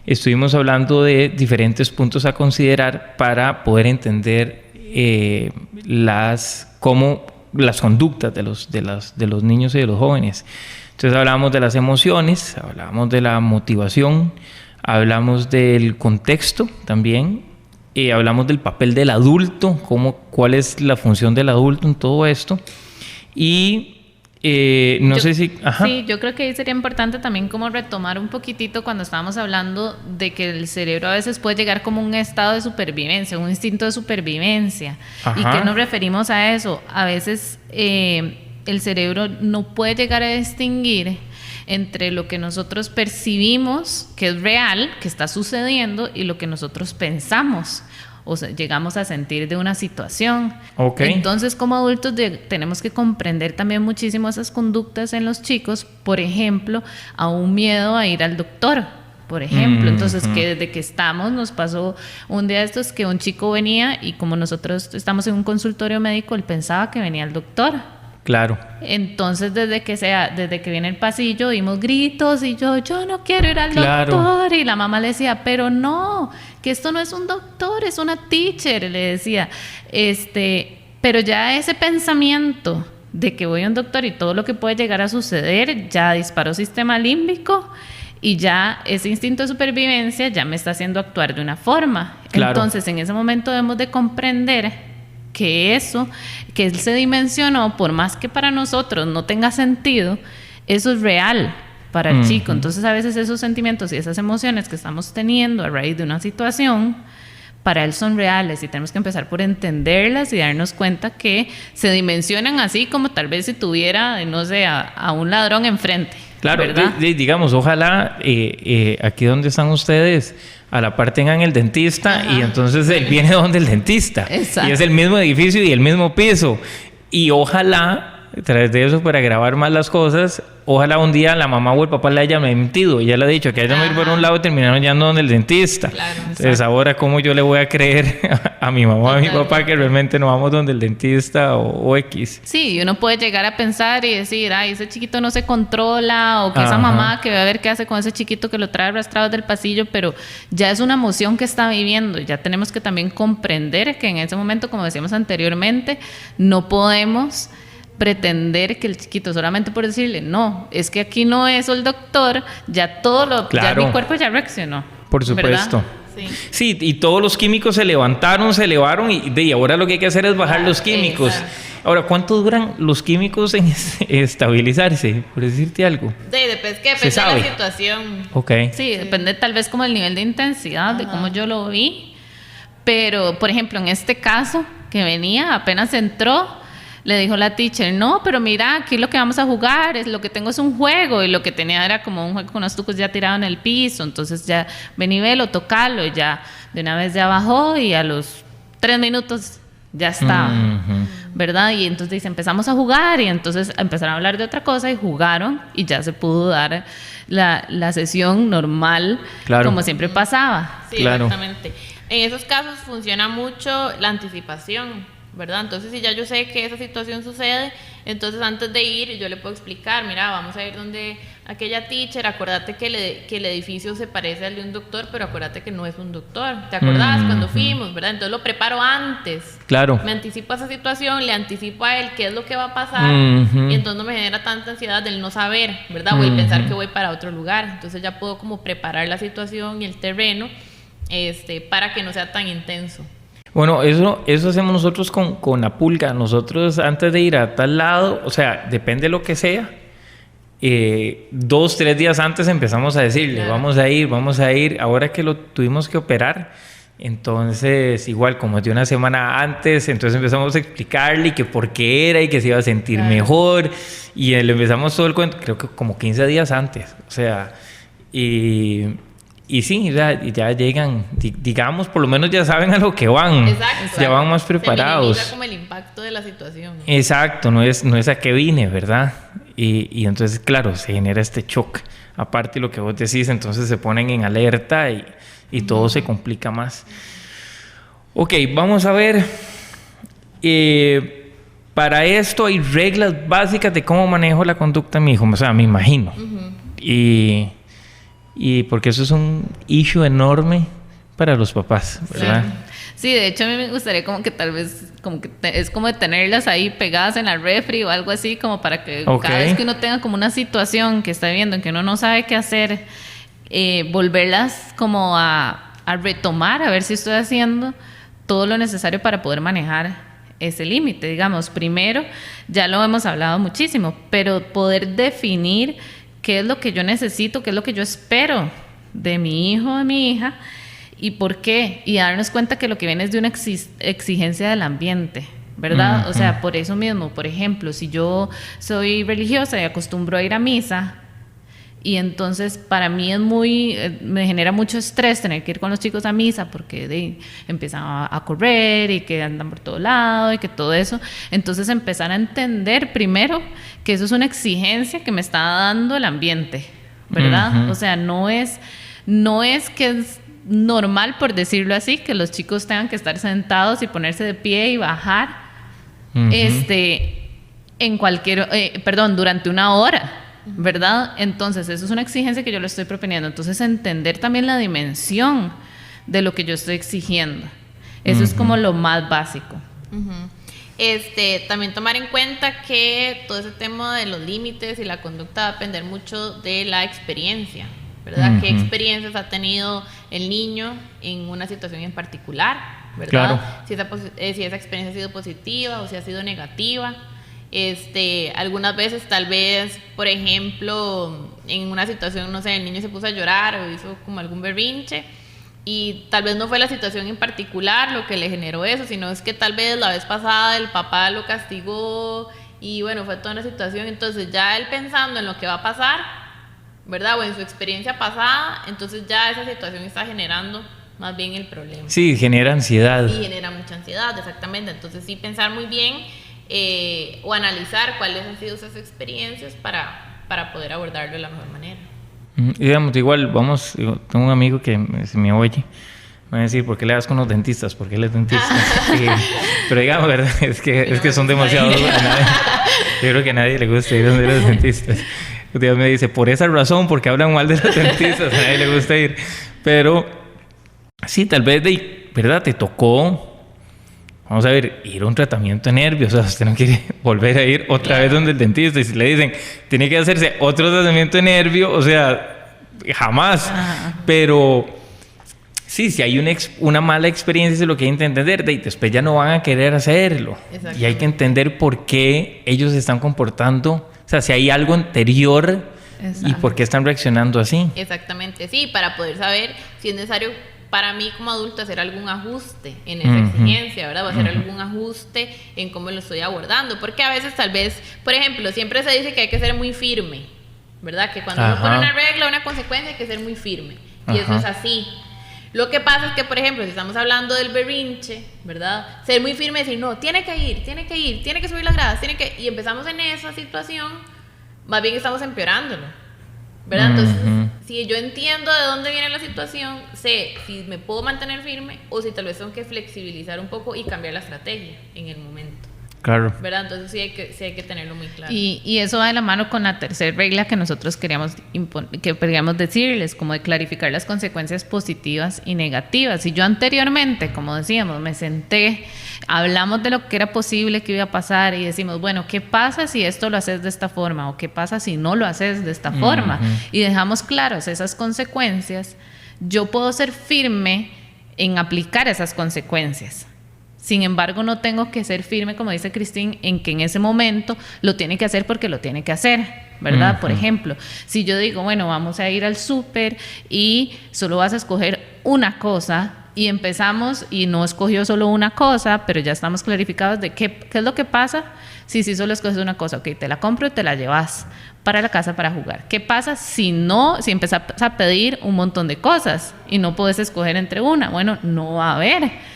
estuvimos hablando de diferentes puntos a considerar para poder entender cómo las conductas de los niños y de los jóvenes. Entonces hablamos de las emociones, hablamos de la motivación, hablamos del contexto también, hablamos del papel del adulto, cuál es la función del adulto en todo esto. Y no sé si... Ajá. Sí, yo creo que ahí sería importante también como retomar un poquitito cuando estábamos hablando de que el cerebro a veces puede llegar como un estado de supervivencia, un instinto de supervivencia. Ajá. ¿Y qué nos referimos a eso? A veces el cerebro no puede llegar a distinguir entre lo que nosotros percibimos que es real, que está sucediendo, y lo que nosotros pensamos o sea, llegamos a sentir de una situación. Okay. Entonces, como adultos tenemos que comprender también muchísimo esas conductas en los chicos, por ejemplo, a un miedo a ir al doctor, por ejemplo. Entonces, que desde que nos pasó un día de estos que un chico venía y como nosotros estamos en un consultorio médico, él pensaba que venía al doctor. Claro. Entonces, desde que viene el pasillo, oímos gritos y yo no quiero ir al doctor. Y la mamá le decía, pero no, que esto no es un doctor, es una teacher, le decía. Pero ya ese pensamiento de que voy a un doctor y todo lo que puede llegar a suceder, ya disparó sistema límbico y ya ese instinto de supervivencia ya me está haciendo actuar de una forma. Claro. Entonces, en ese momento debemos de comprender que eso que él se dimensionó, por más que para nosotros no tenga sentido, eso es real para el chico. Entonces a veces esos sentimientos y esas emociones que estamos teniendo a raíz de una situación, para él son reales y tenemos que empezar por entenderlas y darnos cuenta que se dimensionan así como tal vez si tuviera, no sé, a un ladrón enfrente. Claro, digamos, ojalá aquí donde están ustedes a la par tengan el dentista. Ajá. Y entonces él viene donde el dentista. Exacto. Y es el mismo edificio y el mismo piso. Y ojalá, a través de eso, para grabar más las cosas, ojalá un día la mamá o el papá le hayan mentido. Y ella le ha dicho que hayan ido por un lado y terminaron yendo donde el dentista. Claro, entonces ahora, ¿cómo yo le voy a creer a mi mamá o a mi papá que realmente no vamos donde el dentista o X? Sí, uno puede llegar a pensar y decir, ay, ese chiquito no se controla, o que esa mamá que va a ver qué hace con ese chiquito que lo trae arrastrado del pasillo, pero ya es una emoción que está viviendo. Ya tenemos que también comprender que en ese momento, como decíamos anteriormente, no podemos pretender que el chiquito, solamente por decirle no, es que aquí no es el doctor, ya ya mi cuerpo ya reaccionó. Por supuesto. Sí, y todos los químicos se elevaron y ahora lo que hay que hacer es bajar los químicos. Exacto. Ahora, ¿cuánto duran los químicos en estabilizarse? Por decirte algo. Depende de la situación. Okay. Sí, depende tal vez como el nivel de intensidad, de cómo yo lo vi. Pero, por ejemplo, en este caso que venía, apenas entró, le dijo la teacher, no, pero mira, aquí lo que vamos a jugar, lo que tengo es un juego, y lo que tenía era como un juego con unos tucos ya tirados en el piso, entonces ya ven y velo, tocalo, y ya de una vez ya bajó, y a los 3 minutos ya estaba, ¿verdad? Y entonces dice, empezamos a jugar, y entonces empezaron a hablar de otra cosa, y jugaron, y ya se pudo dar la sesión normal, como siempre pasaba. Sí, exactamente. En esos casos funciona mucho la anticipación, ¿verdad? Entonces, si ya yo sé que esa situación sucede, entonces antes de ir yo le puedo explicar, mira, vamos a ir donde aquella teacher, acuérdate que el edificio se parece al de un doctor, pero acuérdate que no es un doctor, ¿te acordás cuando fuimos, verdad? Entonces lo preparo antes. Claro. Me anticipo a esa situación, le anticipo a él qué es lo que va a pasar, y entonces no me genera tanta ansiedad del no saber, ¿verdad? Voy a pensar que voy para otro lugar, entonces ya puedo como preparar la situación y el terreno para que no sea tan intenso. Bueno, eso hacemos nosotros con la pulga. Nosotros, antes de ir a tal lado, o sea, depende de lo que sea, 2, 3 días antes empezamos a decirle, claro, vamos a ir, ahora que lo tuvimos que operar, entonces igual como de una semana antes, entonces empezamos a explicarle que por qué era y que se iba a sentir mejor, y le empezamos todo el cuento, creo que como 15 días antes, o sea, y sí, ya llegan, digamos, por lo menos ya saben a lo que van. Exacto. Ya van más preparados. Se minimiza como el impacto de la situación. Exacto, no es a qué vine, ¿verdad? Y entonces, claro, se genera este shock. Aparte de lo que vos decís, entonces se ponen en alerta y todo se complica más. Ok, vamos a ver. Para esto hay reglas básicas de cómo manejo la conducta de mi hijo, o sea, me imagino. Y porque eso es un issue enorme para los papás, ¿verdad? Sí, de hecho a mí me gustaría como que tal vez es como de tenerlas ahí pegadas en la refri o algo así, como para que cada vez que uno tenga como una situación que está viviendo en que uno no sabe qué hacer, volverlas como a retomar, a ver si estoy haciendo todo lo necesario para poder manejar ese límite. Digamos, primero, ya lo hemos hablado muchísimo, pero poder definir qué es lo que yo necesito, qué es lo que yo espero de mi hijo o de mi hija y por qué, y darnos cuenta que lo que viene es de una exigencia del ambiente, ¿verdad? O sea, por eso mismo, por ejemplo, si yo soy religiosa y acostumbro a ir a misa, y entonces para mí me genera mucho estrés tener que ir con los chicos a misa porque empiezan a correr y que andan por todo lado y que todo eso. Entonces empezar a entender primero que eso es una exigencia que me está dando el ambiente, ¿verdad? O sea, no es que es normal, por decirlo así, que los chicos tengan que estar sentados y ponerse de pie y bajar durante una hora, ¿verdad? Entonces eso es una exigencia que yo le estoy proponiendo. Entonces entender también la dimensión de lo que yo estoy exigiendo, eso es como lo más básico. También tomar en cuenta que todo ese tema de los límites y la conducta va a depender mucho de la experiencia, ¿verdad? ¿Qué experiencias ha tenido el niño en una situación en particular, ¿verdad? Claro. Si esa experiencia ha sido positiva o si ha sido negativa. Algunas veces tal vez, por ejemplo, en una situación, no sé, el niño se puso a llorar o hizo como algún berrinche y tal vez no fue la situación en particular lo que le generó eso, sino es que tal vez la vez pasada el papá lo castigó y bueno, fue toda una situación. Entonces ya él pensando en lo que va a pasar, ¿verdad? O en su experiencia pasada, entonces ya esa situación está generando más bien el problema. Sí, genera ansiedad. Y genera mucha ansiedad, exactamente. Entonces sí pensar muy bien o analizar cuáles han sido esas experiencias para poder abordarlo de la mejor manera. Y digamos, igual, tengo un amigo que se me oye, me va a decir, ¿por qué le das con los dentistas? ¿Por qué él es dentista? Pero digamos, ¿verdad? Es que son demasiado... Yo creo que a nadie le gusta ir donde los dentistas. Dios me dice, por esa razón, porque hablan mal de los dentistas, a nadie le gusta ir. Pero sí, tal vez, ¿verdad? Te tocó... Vamos a ver, ir a un tratamiento de nervios, o sea, usted no quiere volver a ir otra vez donde el dentista y si le dicen, tiene que hacerse otro tratamiento de nervio, o sea, jamás. Pero sí, si hay una mala experiencia, eso es lo que hay que entender, y después ya no van a querer hacerlo. Y hay que entender por qué ellos se están comportando, o sea, si hay algo anterior y por qué están reaccionando así. Exactamente, sí, para poder saber si es necesario para mí como adulto hacer algún ajuste en esa exigencia, ¿verdad? O hacer algún ajuste en cómo lo estoy abordando, porque a veces tal vez, por ejemplo, siempre se dice que hay que ser muy firme, ¿verdad? Que cuando uno pone una regla, una consecuencia, hay que ser muy firme, y eso es así. Lo que pasa es que, por ejemplo, si estamos hablando del berrinche, ¿verdad? Ser muy firme y decir, no, tiene que ir, tiene que subir las gradas, y empezamos en esa situación, más bien estamos empeorándolo, ¿verdad? Entonces, si yo entiendo de dónde viene la situación, sé si me puedo mantener firme o si tal vez tengo que flexibilizar un poco y cambiar la estrategia en el momento. Claro. ¿Verdad? Entonces sí hay que tenerlo muy claro. Y eso va de la mano con la tercera regla que nosotros queríamos decirles, como de clarificar las consecuencias positivas y negativas. Y yo anteriormente, como decíamos, me senté, hablamos de lo que era posible que iba a pasar y decimos, bueno, ¿qué pasa si esto lo haces de esta forma? ¿O qué pasa si no lo haces de esta forma? Y dejamos claros esas consecuencias. Yo puedo ser firme en aplicar esas consecuencias. Sin embargo, no tengo que ser firme, como dice Cristín, en que en ese momento lo tiene que hacer porque lo tiene que hacer, ¿verdad? Por ejemplo, si yo digo, bueno, vamos a ir al súper y solo vas a escoger una cosa y empezamos y no escogió solo una cosa, pero ya estamos clarificados de qué es lo que pasa si solo escoges una cosa. Ok, te la compro y te la llevas para la casa para jugar. ¿Qué pasa si empezás a pedir un montón de cosas y no puedes escoger entre una? Bueno, no va a haber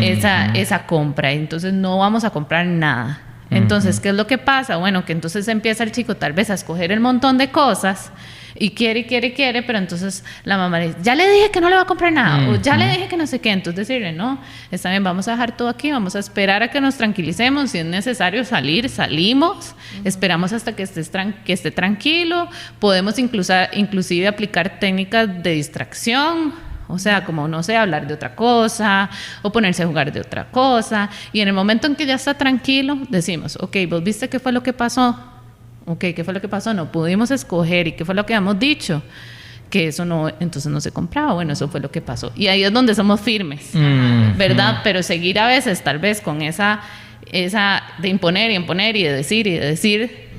esa compra, entonces no vamos a comprar nada. Entonces, ¿qué es lo que pasa? Bueno, que entonces empieza el chico tal vez a escoger el montón de cosas y quiere, pero entonces la mamá dice, ya le dije que no le va a comprar nada, o ya le dije que no sé qué. Entonces decirle, no, está bien, vamos a dejar todo aquí, vamos a esperar a que nos tranquilicemos, si es necesario salir, salimos, esperamos hasta que esté tranquilo, podemos inclusive aplicar técnicas de distracción, O sea, como, no sé, hablar de otra cosa o ponerse a jugar de otra cosa. Y en el momento en que ya está tranquilo, decimos, ok, ¿vos viste qué fue lo que pasó? Ok, ¿qué fue lo que pasó? No pudimos escoger. ¿Y qué fue lo que habíamos dicho? Que eso no, entonces no se compraba. Bueno, eso fue lo que pasó. Y ahí es donde somos firmes, ¿verdad? Pero seguir a veces, tal vez, con esa de imponer y imponer y de decir,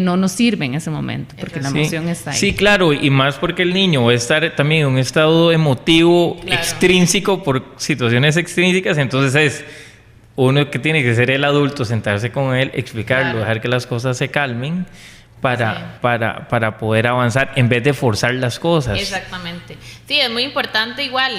no nos sirve en ese momento, porque la emoción está ahí. Sí, claro, y más porque el niño va a estar también en un estado emotivo extrínseco por situaciones extrínsecas, entonces es uno que tiene que ser el adulto, sentarse con él, explicarlo, dejar que las cosas se calmen para poder avanzar en vez de forzar las cosas. Exactamente. Sí, es muy importante igual,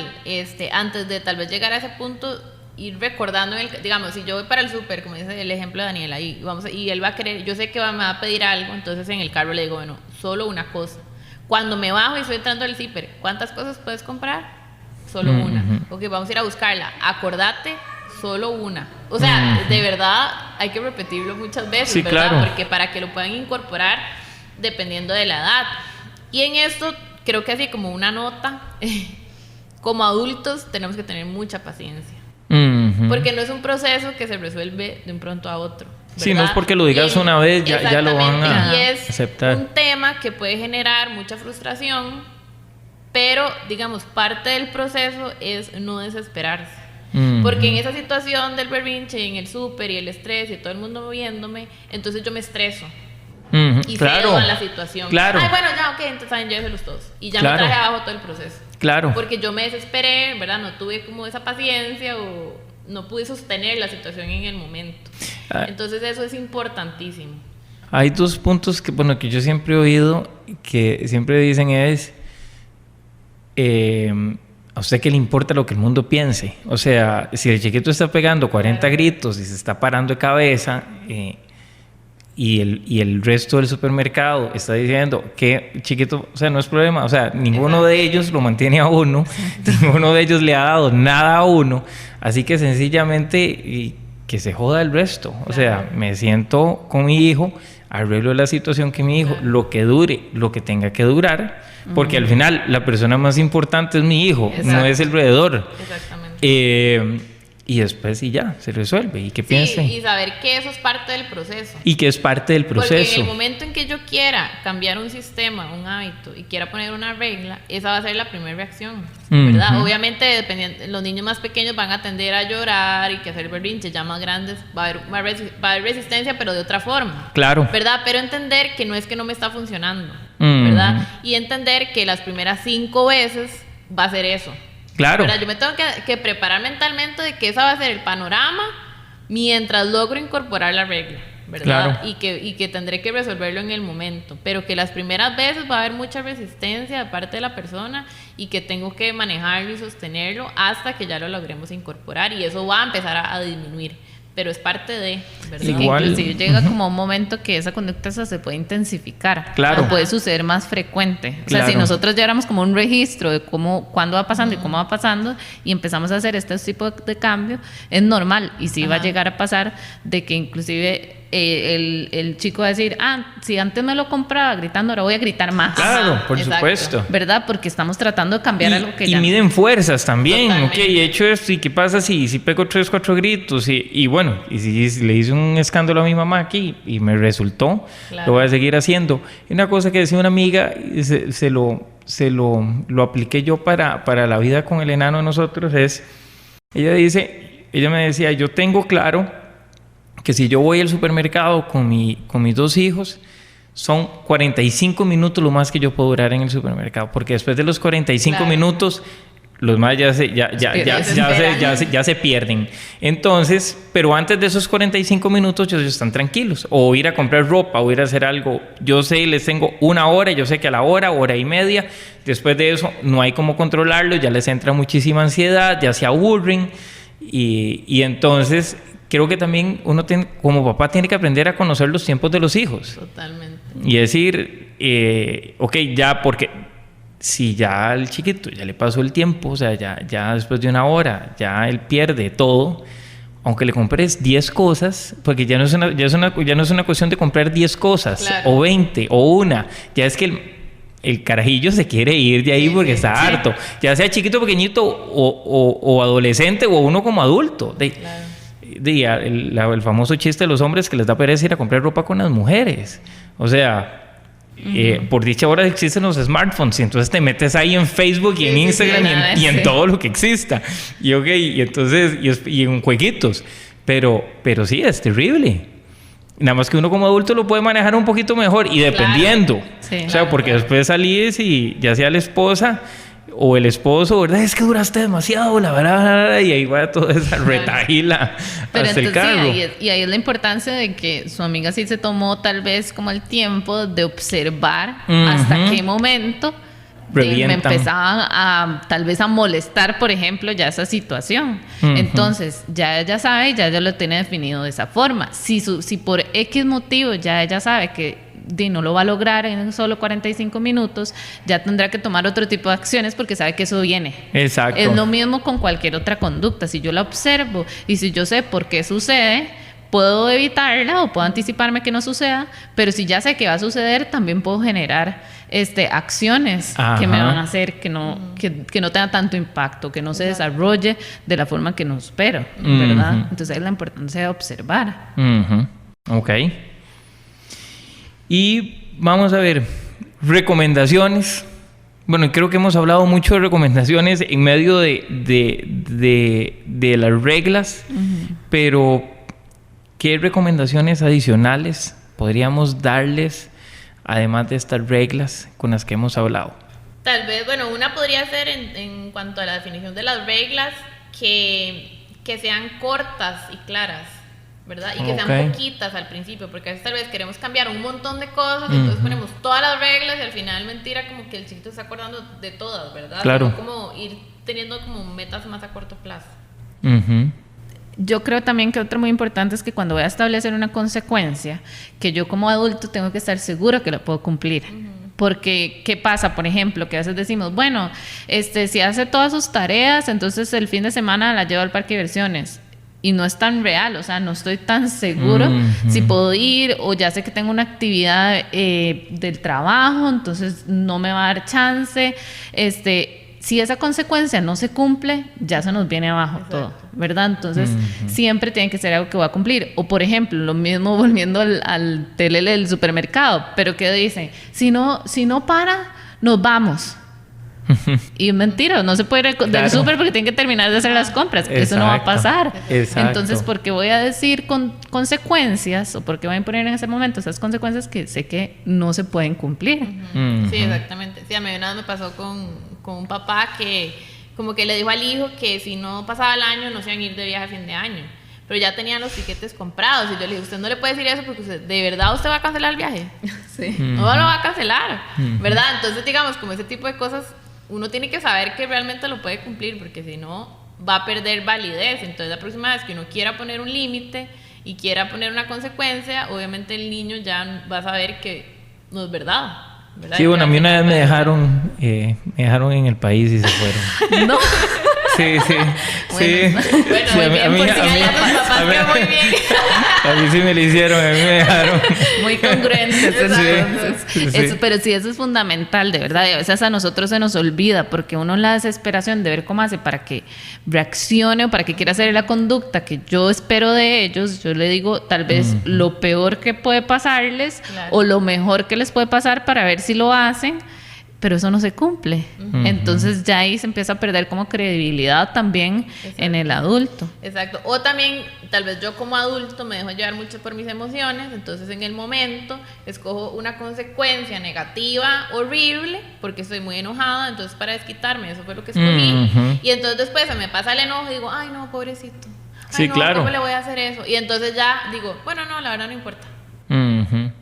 antes de tal vez llegar a ese punto, ir recordando, digamos, si yo voy para el súper, como dice el ejemplo de Daniela, y él va a querer, yo sé que me va a pedir algo, entonces en el carro le digo, bueno, solo una cosa. Cuando me bajo y estoy entrando al súper, ¿cuántas cosas puedes comprar? Solo una. Ok, vamos a ir a buscarla. Acordate, solo una. O sea, de verdad hay que repetirlo muchas veces, sí, ¿verdad? Claro. Porque para que lo puedan incorporar dependiendo de la edad. Y en esto, creo que así como una nota, como adultos tenemos que tener mucha paciencia. Porque no es un proceso que se resuelve de un pronto a otro, ¿verdad? Sí, no es porque lo digas una vez, ya lo van a aceptar. Y es un tema que puede generar mucha frustración, pero, digamos, parte del proceso es no desesperarse. Porque en esa situación del berrinche, en el súper y el estrés y todo el mundo moviéndome, entonces yo me estreso. Y cedo a la situación. Claro. Ay, bueno, ya, ok, entonces saben, lléveselos todos. Y ya me traje abajo todo el proceso. Claro. Porque yo me desesperé, ¿verdad? No tuve como esa paciencia o no pude sostener la situación en el momento. Entonces eso es importantísimo. Hay dos puntos que yo siempre he oído, que siempre dicen es, a usted que le importa lo que el mundo piense. O sea, si el chiquito está pegando 40 gritos y se está parando de cabeza, y el resto del supermercado está diciendo que chiquito, o sea, no es problema, o sea, ninguno de ellos lo mantiene a uno, ninguno de ellos le ha dado nada a uno, así que sencillamente que se joda el resto. O sea, me siento con mi hijo, arreglo la situación que mi hijo, lo que dure, lo que tenga que durar, porque al final la persona más importante es mi hijo, no es el alrededor. Exactamente. Y después ya, se resuelve. ¿Y qué piensa? Y saber que eso es parte del proceso. Y que es parte del proceso. Porque en el momento en que yo quiera cambiar un sistema, un hábito, y quiera poner una regla, esa va a ser la primera reacción, ¿verdad? Obviamente, dependiendo, los niños más pequeños van a tender a llorar y que hacer berrinches, ya más grandes va a haber resistencia, pero de otra forma. Claro. ¿Verdad? Pero entender que no es que no me está funcionando, ¿verdad? Y entender que las primeras 5 veces va a ser eso. Claro. Yo me tengo que preparar mentalmente de que esa va a ser el panorama mientras logro incorporar la regla, ¿verdad? Claro. Y que tendré que resolverlo en el momento, pero que las primeras veces va a haber mucha resistencia de parte de la persona y que tengo que manejarlo y sostenerlo hasta que ya lo logremos incorporar, y eso va a empezar a disminuir. Pero es parte de, ¿verdad? Sí, que inclusive llega como un momento que esa conducta se puede intensificar. Claro. O puede suceder más frecuente. O sea, si nosotros lleváramos como un registro de cuándo va pasando y cómo va pasando, y empezamos a hacer este tipo de cambio, es normal. Y sí va a llegar a pasar de que inclusive el chico va a decir, si antes me lo compraba gritando, ahora voy a gritar más. Claro, por supuesto. ¿Verdad? Porque estamos tratando de cambiar algo que ya... Y miden fuerzas también. Totalmente. Ok, he hecho esto, ¿y qué pasa si pego 3, 4 gritos? Y bueno, y si le hice un escándalo a mi mamá aquí y me resultó, lo voy a seguir haciendo. Y una cosa que decía una amiga, se lo apliqué yo para la vida con el enano de nosotros, es, ella me decía, yo tengo claro que si yo voy al supermercado con mis 2 hijos, son 45 minutos lo más que yo puedo durar en el supermercado, porque después de los 45 minutos los más ya se pierden. Entonces, pero antes de esos 45 minutos ellos están tranquilos, o ir a comprar ropa, o ir a hacer algo. Yo sé, les tengo 1 hora, yo sé que a la hora y media, después de eso no hay cómo controlarlo, ya les entra muchísima ansiedad, ya se aburren, y entonces creo que también uno como papá tiene que aprender a conocer los tiempos de los hijos. Totalmente. Y decir, ok, ya, porque si ya al chiquito ya le pasó el tiempo, o sea, ya después de 1 hora, ya él pierde todo, aunque le compres 10 cosas, porque ya no es una cuestión de comprar 10 cosas, o 20, o 1, ya es que el carajillo se quiere ir de ahí porque está harto. Ya sea chiquito, pequeñito o adolescente o uno como adulto. El famoso chiste de los hombres que les da pereza ir a comprar ropa con las mujeres. O sea... por dicha ahora existen los smartphones y entonces te metes ahí en Facebook y en Instagram y en todo lo que exista y entonces y en jueguitos, pero sí es terrible. Nada más que uno como adulto lo puede manejar un poquito mejor y dependiendo, o sea, porque después salís y ya sea la esposa o el esposo, ¿verdad? Es que duraste demasiado, la verdad, y ahí va toda esa retahila hasta el carro. Y ahí es la importancia de que su amiga sí se tomó tal vez como el tiempo de observar hasta qué momento me empezaba a tal vez a molestar, por ejemplo, ya esa situación. Entonces, ya ella sabe, ya ella lo tiene definido de esa forma. Si por X motivo ya ella sabe que no lo va a lograr en solo 45 minutos, ya tendrá que tomar otro tipo de acciones porque sabe que eso viene. Exacto. Es lo mismo con cualquier otra conducta. Si yo la observo y si yo sé por qué sucede, puedo evitarla o puedo anticiparme que no suceda, pero si ya sé que va a suceder, también puedo generar acciones que me van a hacer que no tenga tanto impacto, que no se desarrolle de la forma que no espero, ¿verdad? Entonces es la importancia de observar. Ok. Y vamos a ver, recomendaciones. Bueno, creo que hemos hablado mucho de recomendaciones en medio de las reglas, pero ¿qué recomendaciones adicionales podríamos darles, además de estas reglas con las que hemos hablado? Tal vez, bueno, una podría ser en cuanto a la definición de las reglas, que sean cortas y claras, ¿verdad? Y que sean poquitas al principio, porque a veces tal vez queremos cambiar un montón de cosas, entonces ponemos todas las reglas y al final mentira como que el chiquito está acordando de todas, ¿verdad? Claro. Sino como ir teniendo como metas más a corto plazo. Yo creo también que otro muy importante es que cuando voy a establecer una consecuencia, que yo como adulto tengo que estar seguro que la puedo cumplir. Porque, ¿qué pasa? Por ejemplo, que a veces decimos, bueno, si hace todas sus tareas, entonces el fin de semana la llevo al parque de diversiones. Y no es tan real, o sea, no estoy tan seguro si puedo ir, o ya sé que tengo una actividad del trabajo, entonces no me va a dar chance. Si esa consecuencia no se cumple, ya se nos viene abajo todo, ¿verdad? Entonces, siempre tiene que ser algo que voy a cumplir. O, por ejemplo, lo mismo volviendo al tele del supermercado, pero ¿qué dice? Si no para, nos vamos. Y es mentira, no se puede ir del súper porque tienen que terminar de hacer las compras. Eso no va a pasar. Entonces, ¿por qué voy a decir consecuencias o por qué voy a imponer en ese momento esas consecuencias que sé que no se pueden cumplir? Sí, exactamente. Sí, a mí una vez me pasó con un papá que como que le dijo al hijo que si no pasaba el año no se iban a ir de viaje a fin de año, pero ya tenían los tiquetes comprados y yo le dije, usted no le puede decir eso porque ¿de verdad usted va a cancelar el viaje? Sí. No lo va a cancelar, ¿verdad? Entonces, digamos, como ese tipo de cosas uno tiene que saber que realmente lo puede cumplir, porque si no va a perder validez. Entonces la próxima vez que uno quiera poner un límite y quiera poner una consecuencia, obviamente el niño ya va a saber que no es verdad, ¿verdad? Sí, bueno, a mí una vez me dejaron en el país y se fueron. No. Sí. Bueno, muy bien, por si allá tus papás quedó muy bien. A mí sí me lo hicieron, a mí me dejaron. Muy congruentes. Sí. Pero sí, eso es fundamental, de verdad. Y a veces a nosotros se nos olvida, porque uno en la desesperación de ver cómo hace para que reaccione o para que quiera hacer la conducta que yo espero de ellos, yo le digo tal vez lo peor que puede pasarles o lo mejor que les puede pasar para ver si lo hacen. Pero eso no se cumple. Entonces ya ahí se empieza a perder como credibilidad también en el adulto. Exacto. O también, tal vez yo como adulto me dejo llevar mucho por mis emociones, entonces en el momento escojo una consecuencia negativa, horrible, porque estoy muy enojada, entonces para desquitarme, eso fue lo que escogí. Y entonces después se me pasa el enojo y digo, ay no, pobrecito. Ay, sí, no, claro. ¿cómo le voy a hacer eso? Y entonces ya digo, bueno, no, la verdad no importa.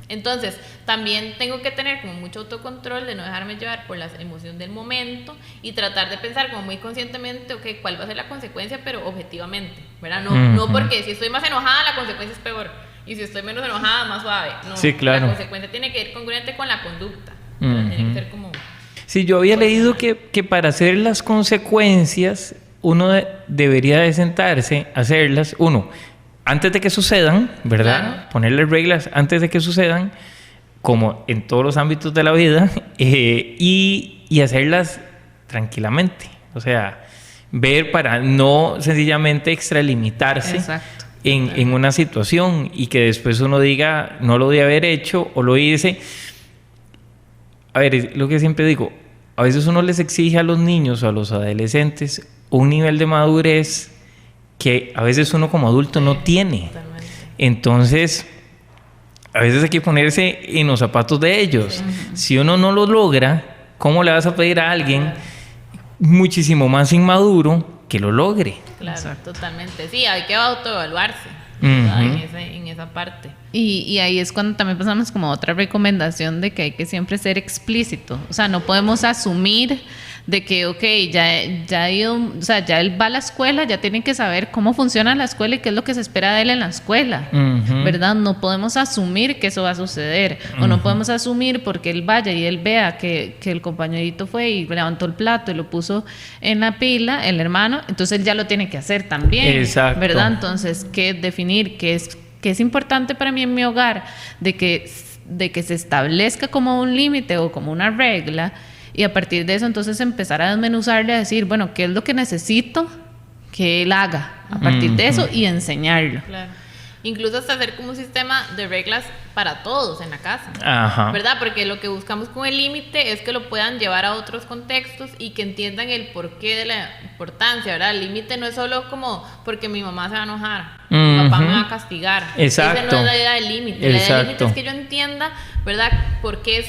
Entonces, también tengo que tener como mucho autocontrol de no dejarme llevar por la emoción del momento y tratar de pensar como muy conscientemente, ok, cuál va a ser la consecuencia, pero objetivamente, ¿verdad? No porque si estoy más enojada, la consecuencia es peor. Y si estoy menos enojada, más suave. No, sí, claro. La consecuencia tiene que ir congruente con la conducta. Tiene que ser como... Sí, yo había leído que para hacer las consecuencias, uno debería de sentarse, hacerlas, antes de que sucedan, ¿verdad? Claro. Ponerle reglas antes de que sucedan, como en todos los ámbitos de la vida, y hacerlas tranquilamente. O sea, ver para no sencillamente extralimitarse en una situación y que después uno diga, no lo de haber hecho o lo hice. A ver, es lo que siempre digo, a veces uno les exige a los niños o a los adolescentes un nivel de madurez que a veces uno como adulto no tiene. Totalmente. Entonces, a veces hay que ponerse en los zapatos de ellos. Si uno no lo logra, ¿cómo le vas a pedir a alguien muchísimo más inmaduro que lo logre? Claro, totalmente. Sí, hay que autoevaluarse, ¿verdad? En esa parte. Y ahí es cuando también pasamos como otra recomendación de que hay que siempre ser explícito. O sea, no podemos asumir de que, ok, ya él va a la escuela, ya tiene que saber cómo funciona la escuela y qué es lo que se espera de él en la escuela, ¿verdad? No podemos asumir que eso va a suceder, o no podemos asumir porque él vaya y él vea que el compañerito fue y levantó el plato y lo puso en la pila, el hermano, entonces él ya lo tiene que hacer también. Exacto. ¿Verdad? Entonces, ¿qué definir qué es importante para mí en mi hogar? De que se establezca como un límite o como una regla, y a partir de eso entonces empezar a desmenuzarle, a decir, bueno, ¿qué es lo que necesito que él haga a partir de eso? Y enseñarlo. Claro. Incluso hasta hacer como un sistema de reglas para todos en la casa. Ajá. ¿Verdad? Porque lo que buscamos con el límite es que lo puedan llevar a otros contextos y que entiendan el porqué de la importancia, ¿verdad? El límite no es solo como porque mi mamá se va a enojar, mi papá me va a castigar. Exacto. Esa no es la idea del límite. La idea del límite es que yo entienda, ¿verdad? ¿Por qué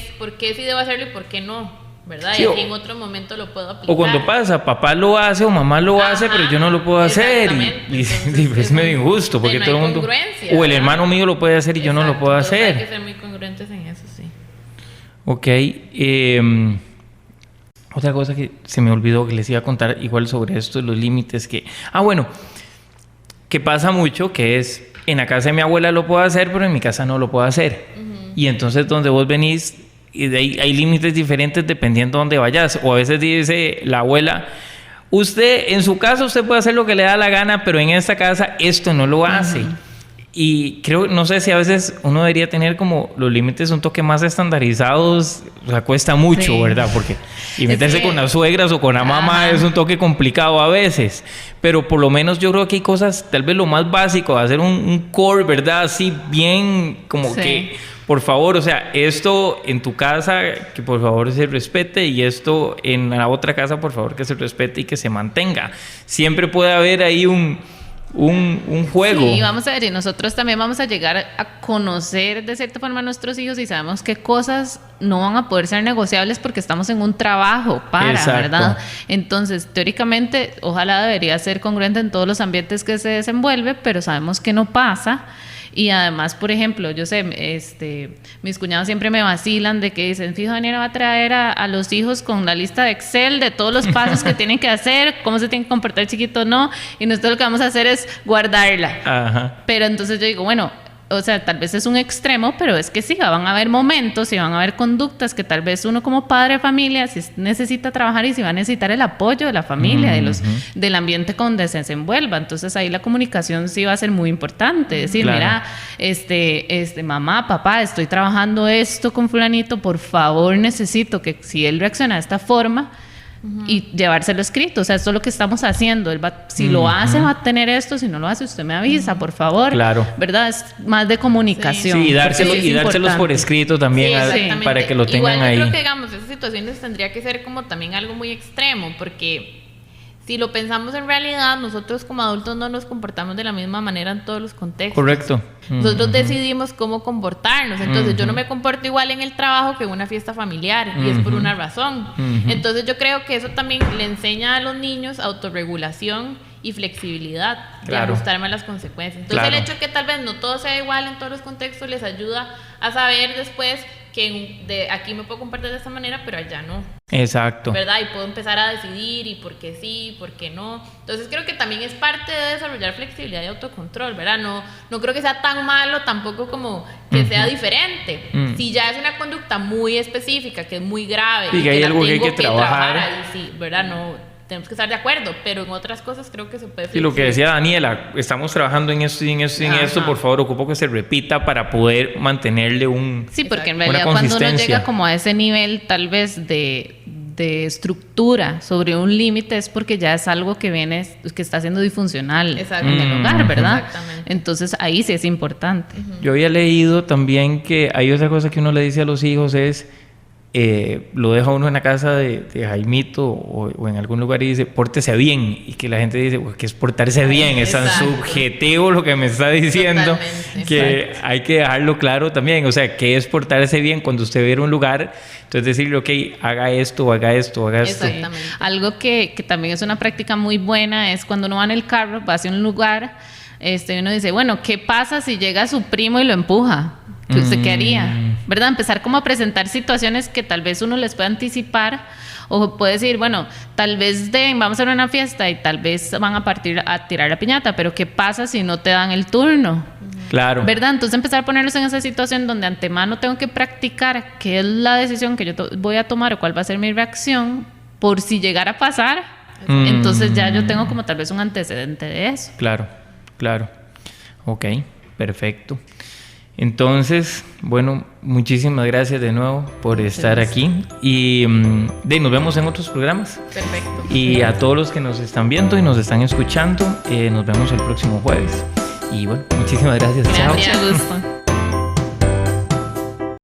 sí debo hacerlo y por qué no? ¿Verdad? Sí, y aquí en otro momento lo puedo aplicar. O cuando pasa, papá lo hace o mamá lo hace, pero yo no lo puedo hacer. Y es medio injusto, porque no todo el hay mundo... congruencia, O el ¿verdad? hermano mío lo puede hacer y yo no lo puedo Entonces hacer. hay que ser muy congruentes en eso, sí. Ok. Otra cosa que se me olvidó que les iba a contar igual sobre esto, los límites que... bueno, que pasa mucho, que es, en la casa de mi abuela lo puedo hacer, pero en mi casa no lo puedo hacer. Y entonces donde vos venís... Y de ahí hay límites diferentes dependiendo de dónde vayas. O a veces dice la abuela, usted en su casa usted puede hacer lo que le da la gana, pero en esta casa esto no lo hace. Y creo, no sé si a veces uno debería tener como los límites un toque más estandarizados. O sea, cuesta mucho, ¿verdad? Porque y meterse con las suegras o con la mamá es un toque complicado a veces. Pero por lo menos yo creo que hay cosas, tal vez lo más básico, hacer un core, ¿verdad? Así bien como que... Por favor, o sea, esto en tu casa, que por favor se respete, y esto en la otra casa, por favor, que se respete y que se mantenga. Siempre puede haber ahí un juego. Sí, vamos a ver, y nosotros también vamos a llegar a conocer de cierta forma a nuestros hijos y sabemos qué cosas no van a poder ser negociables porque estamos en un trabajo ¿verdad? Entonces, teóricamente, ojalá debería ser congruente en todos los ambientes que se desenvuelve, pero sabemos que no pasa. Y además, por ejemplo, yo sé, mis cuñados siempre me vacilan de que dicen, fijo, Daniela va a traer a los hijos con la lista de Excel de todos los pasos que tienen que hacer, cómo se tiene que comportar el chiquito o no, y nosotros lo que vamos a hacer es guardarla. Pero entonces yo digo, bueno, o sea, tal vez es un extremo, pero es que sí, van a haber momentos y van a haber conductas que tal vez uno como padre de familia sí necesita trabajar y sí va a necesitar el apoyo de la familia, del ambiente donde se desenvuelva. Entonces ahí la comunicación sí va a ser muy importante. Decir, mira, mamá, papá, estoy trabajando esto con fulanito, por favor necesito que si él reacciona de esta forma, y llevárselo escrito, o sea, esto es lo que estamos haciendo. Él si lo hace, va a tener esto, si no lo hace, usted me avisa, por favor. Claro. ¿Verdad? Es más de comunicación. Sí, y dárselos por escrito también para que lo tengan igual, ahí. Yo creo que, digamos, esas situaciones tendría que ser como también algo muy extremo, porque si lo pensamos en realidad, nosotros como adultos no nos comportamos de la misma manera en todos los contextos. Correcto. Nosotros decidimos cómo comportarnos. Entonces, yo no me comporto igual en el trabajo que en una fiesta familiar, y es por una razón. Entonces, yo creo que eso también le enseña a los niños autorregulación y flexibilidad, de ajustarme a las consecuencias. Entonces, el hecho de que tal vez no todo sea igual en todos los contextos les ayuda a saber después que aquí me puedo comportar de esta manera, pero allá no. Exacto. ¿Verdad? Y puedo empezar a decidir y por qué sí, por qué no. Entonces creo que también es parte de desarrollar flexibilidad y autocontrol, ¿verdad? No creo que sea tan malo tampoco como que sea diferente. Si ya es una conducta muy específica, que es muy grave, y que hay algo que hay que trabajar ahí sí, ¿verdad? No tenemos que estar de acuerdo, pero en otras cosas creo que se puede. Y lo que decía Daniela, estamos trabajando en esto y en esto y en esto, por favor, ocupo que se repita para poder mantenerle un... Sí, porque en una realidad cuando uno consistencia. llega como a ese nivel tal vez de estructura sobre un límite es porque ya es algo que viene, que está siendo disfuncional en el hogar, ¿verdad? Exactamente. Entonces ahí sí es importante. Yo había leído también que hay otra cosa que uno le dice a los hijos es, lo deja uno en la casa de Jaimito o en algún lugar y dice, pórtese bien, y que la gente dice, pues, ¿qué es portarse bien? Es tan Exacto. subjetivo lo que me está diciendo. Totalmente. Que hay que dejarlo claro también, o sea, ¿qué es portarse bien cuando usted ve un lugar? Entonces decirle, ok, haga esto, haga esto, haga esto. Exactamente. Algo que también es una práctica muy buena es cuando uno va en el carro, va hacia un lugar, uno dice, bueno, ¿qué pasa si llega su primo y lo empuja? ¿Qué haría? ¿Verdad? Empezar como a presentar situaciones que tal vez uno les pueda anticipar, o puede decir, bueno, tal vez vamos a hacer una fiesta y tal vez van a tirar la piñata, pero ¿qué pasa si no te dan el turno? Claro. ¿Verdad? Entonces empezar a ponerlos en esa situación donde antemano tengo que practicar qué es la decisión que yo voy a tomar o cuál va a ser mi reacción por si llegara a pasar. Entonces ya yo tengo como tal vez un antecedente de eso. Claro, claro. Ok, perfecto. Entonces, bueno, muchísimas gracias de nuevo por estar aquí y nos vemos en otros programas. Perfecto. Y a todos los que nos están viendo y nos están escuchando, nos vemos el próximo jueves. Y bueno, muchísimas gracias. Chao. Mucho gusto.